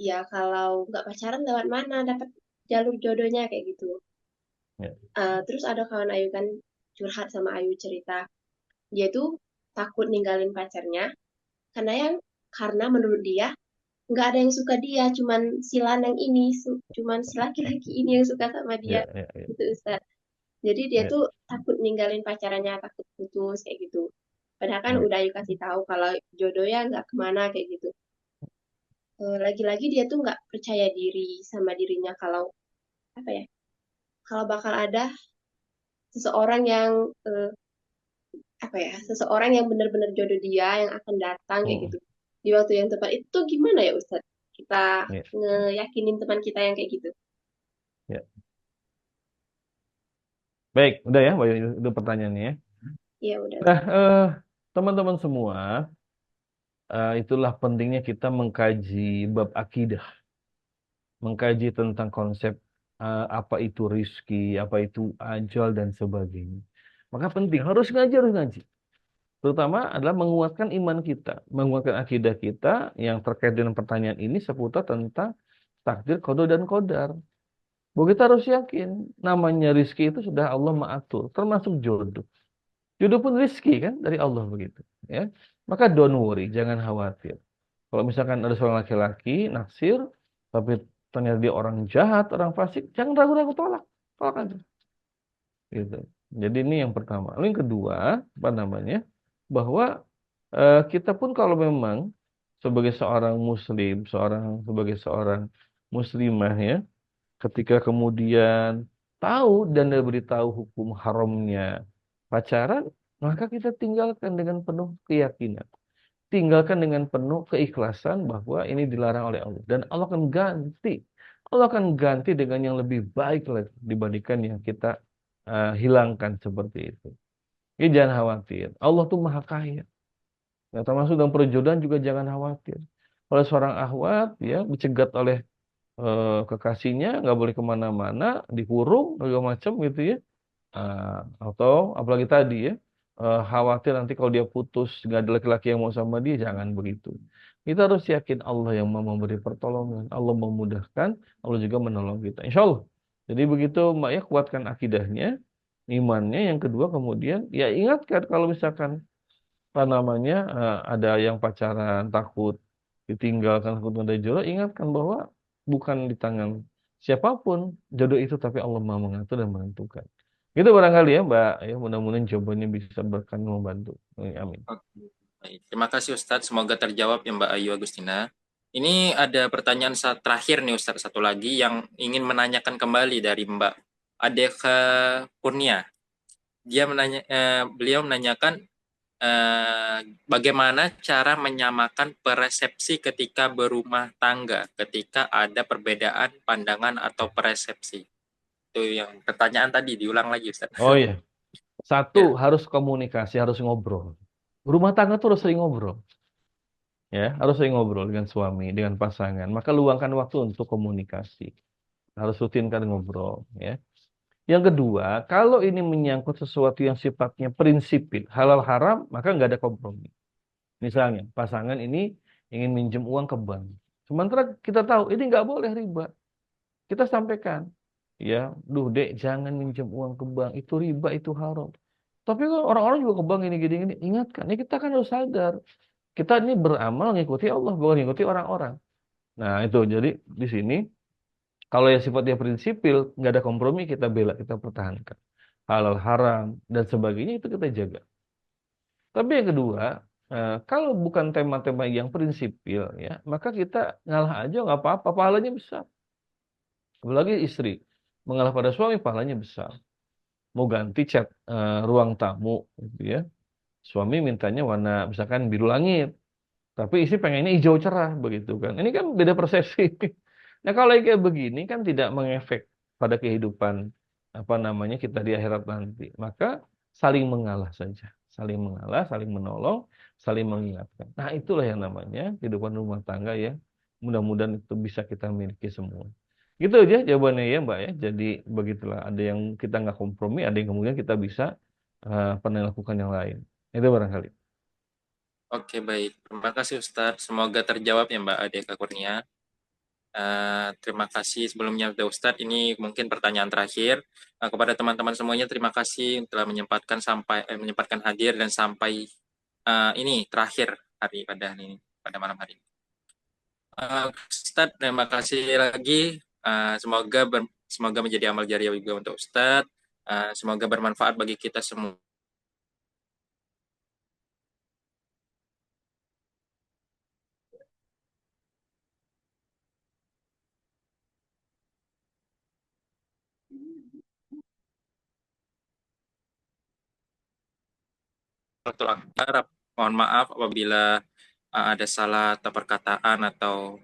Speaker 5: ya kalau nggak pacaran lewat mana dapat jalur jodohnya kayak gitu. Terus ada kawan Ayu kan curhat sama Ayu cerita dia tuh takut ninggalin pacarnya karena menurut dia nggak ada yang suka dia, cuman si lanang ini, cuman si laki-laki ini yang suka sama dia, gitu Ustaz. Jadi dia tuh takut ninggalin pacarannya, takut putus kayak gitu. Padahal kan udah Ayu kasih tahu kalau jodohnya nggak kemana kayak gitu. Lagi-lagi dia tuh nggak percaya diri sama dirinya kalau kalau bakal ada seseorang yang seseorang yang benar-benar jodoh dia yang akan datang kayak gitu di waktu yang tepat. Itu gimana ya Ustadz? Kita ngeyakinin teman kita yang kayak gitu.
Speaker 4: Ya. Baik, udah ya, itu pertanyaannya ya.
Speaker 5: Iya udah.
Speaker 4: Nah, teman-teman semua, itulah pentingnya kita mengkaji bab akidah, mengkaji tentang konsep apa itu rizki, apa itu ajal dan sebagainya. Maka penting harus ngaji. Terutama adalah menguatkan iman kita, menguatkan akidah kita yang terkait dengan pertanyaan ini seputar tentang takdir, qada dan qadar. Bahwa kita harus yakin namanya rizki itu sudah Allah mengatur, termasuk jodoh. Jodoh pun rizki kan dari Allah begitu, ya. Maka don't worry, jangan khawatir. Kalau misalkan ada seorang laki-laki naksir, tapi ternyata dia orang jahat, orang fasik, jangan ragu-ragu, tolak aja. Gitu. Jadi ini yang pertama. Lalu yang kedua, bahwa kita pun kalau memang sebagai seorang muslim, sebagai seorang muslimah ya, ketika kemudian tahu dan diberitahu hukum haramnya pacaran, maka kita tinggalkan dengan penuh keyakinan. Tinggalkan dengan penuh keikhlasan bahwa ini dilarang oleh Allah. Dan Allah akan ganti. Allah akan ganti dengan yang lebih baik lagi dibandingkan yang kita hilangkan seperti itu. Jadi jangan khawatir. Allah tuh maha kaya. Nah, termasuk dalam perjodohan juga jangan khawatir. Oleh seorang akhwat, ya, dicegat oleh kekasihnya, nggak boleh kemana-mana, dikurung, segala macam gitu ya. Atau apalagi tadi ya, khawatir nanti kalau dia putus, nggak ada laki-laki yang mau sama dia, jangan begitu. Kita harus yakin Allah yang mau memberi pertolongan, Allah memudahkan, Allah juga menolong kita. Insya Allah. Jadi begitu Mbak ya, kuatkan akidahnya, imannya. Yang kedua kemudian, ya ingatkan kalau misalkan ada yang pacaran takut ditinggalkan, takut ada jodoh, ingatkan bahwa bukan di tangan siapapun jodoh itu, tapi Allah Maha mengatur dan menentukan. Itu barangkali ya Mbak, ya mudah-mudahan jawabannya bisa berkenan membantu. Amin.
Speaker 2: Baik. Terima kasih Ustadz, semoga terjawab ya Mbak Ayu Agustina. Ini ada pertanyaan terakhir nih Ustadz, satu lagi yang ingin menanyakan kembali dari Mbak Adeka Kurnia. Beliau menanyakan bagaimana cara menyamakan persepsi ketika berumah tangga, ketika ada perbedaan pandangan atau persepsi. Itu yang pertanyaan tadi, diulang lagi Ustaz.
Speaker 4: Oh iya. Satu, harus komunikasi, harus ngobrol. Rumah tangga tuh harus sering ngobrol. Ya, harus sering ngobrol dengan suami, dengan pasangan. Maka luangkan waktu untuk komunikasi. Harus rutinkan ngobrol, ya. Yang kedua, kalau ini menyangkut sesuatu yang sifatnya prinsipil, halal haram, maka nggak ada kompromi. Misalnya, pasangan ini ingin minjem uang ke bank. Sementara kita tahu ini nggak boleh riba. Kita sampaikan, ya, duh dek, jangan minjem uang ke bank, itu riba, itu haram. Tapi kan orang-orang juga ke bank gini-gini, ingatkan, ya kita kan harus sadar. Kita ini beramal mengikuti Allah, bukan mengikuti orang-orang. Nah itu, jadi di sini, kalau yang sifatnya prinsipil, nggak ada kompromi, kita bela, kita pertahankan. Halal haram, dan sebagainya, itu kita jaga. Tapi yang kedua, kalau bukan tema-tema yang prinsipil, ya, maka kita ngalah aja, nggak apa-apa, pahalanya besar. Apalagi istri, mengalah pada suami, pahalanya besar. mau ganti cat ruang tamu gitu ya. Suami mintanya warna misalkan biru langit, tapi istri pengennya hijau cerah begitu kan. Ini kan beda persepsi. Nah, kalau yang kayak begini kan tidak mengefek pada kehidupan apa namanya kita di akhirat nanti. Maka saling mengalah saja, saling mengalah, saling menolong, saling mengingatkan. Nah, itulah yang namanya kehidupan rumah tangga ya. Mudah-mudahan itu bisa kita miliki semua. Gitu aja jawabannya ya Mbak ya. Jadi begitulah. Ada yang kita nggak kompromi, ada yang kemudian kita bisa pernah lakukan yang lain. Itu barangkali.
Speaker 2: Oke, baik. Terima kasih Ustadz. Semoga terjawab ya Mbak Ade Kurnia. Terima kasih sebelumnya Ustadz. Ini mungkin pertanyaan terakhir kepada teman-teman semuanya. Terima kasih telah menyempatkan hadir dan sampai ini terakhir pada malam hari ini. Ustadz, terima kasih lagi. Semoga menjadi amal jariah juga untuk Ustadz. Semoga bermanfaat bagi kita semua. Mohon maaf apabila ada salah atau perkataan atau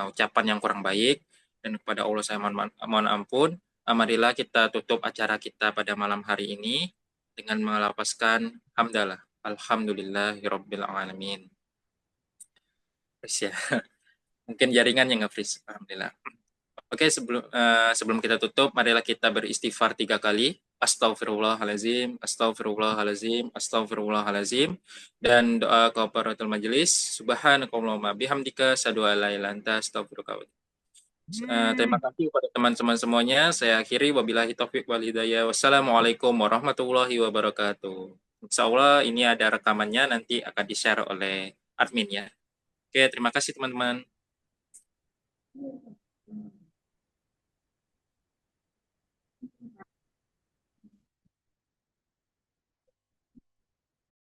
Speaker 2: ucapan yang kurang baik, dan kepada Allah saya mohon ampun. Marilah kita tutup acara kita pada malam hari ini dengan melafazkan hamdalah, alhamdulillahirabbil alamin. Ya. Mungkin jaringannya nge-freeze. Alhamdulillah. Oke, sebelum kita tutup, marilah kita beristighfar 3 kali. Astaghfirullahalazim, astaghfirullahalazim, astaghfirullahalazim. Dan doa kafaratul majelis. Subhanakallahumma bihamdika asyhadu an la ilaha illa anta astaghfiruka. Terima kasih kepada teman-teman semuanya. Saya akhiri wabillahi taufik wal hidayah. Wassalamualaikum warahmatullahi wabarakatuh. Insyaallah ini ada rekamannya, nanti akan di-share oleh admin ya. Oke, terima kasih teman-teman.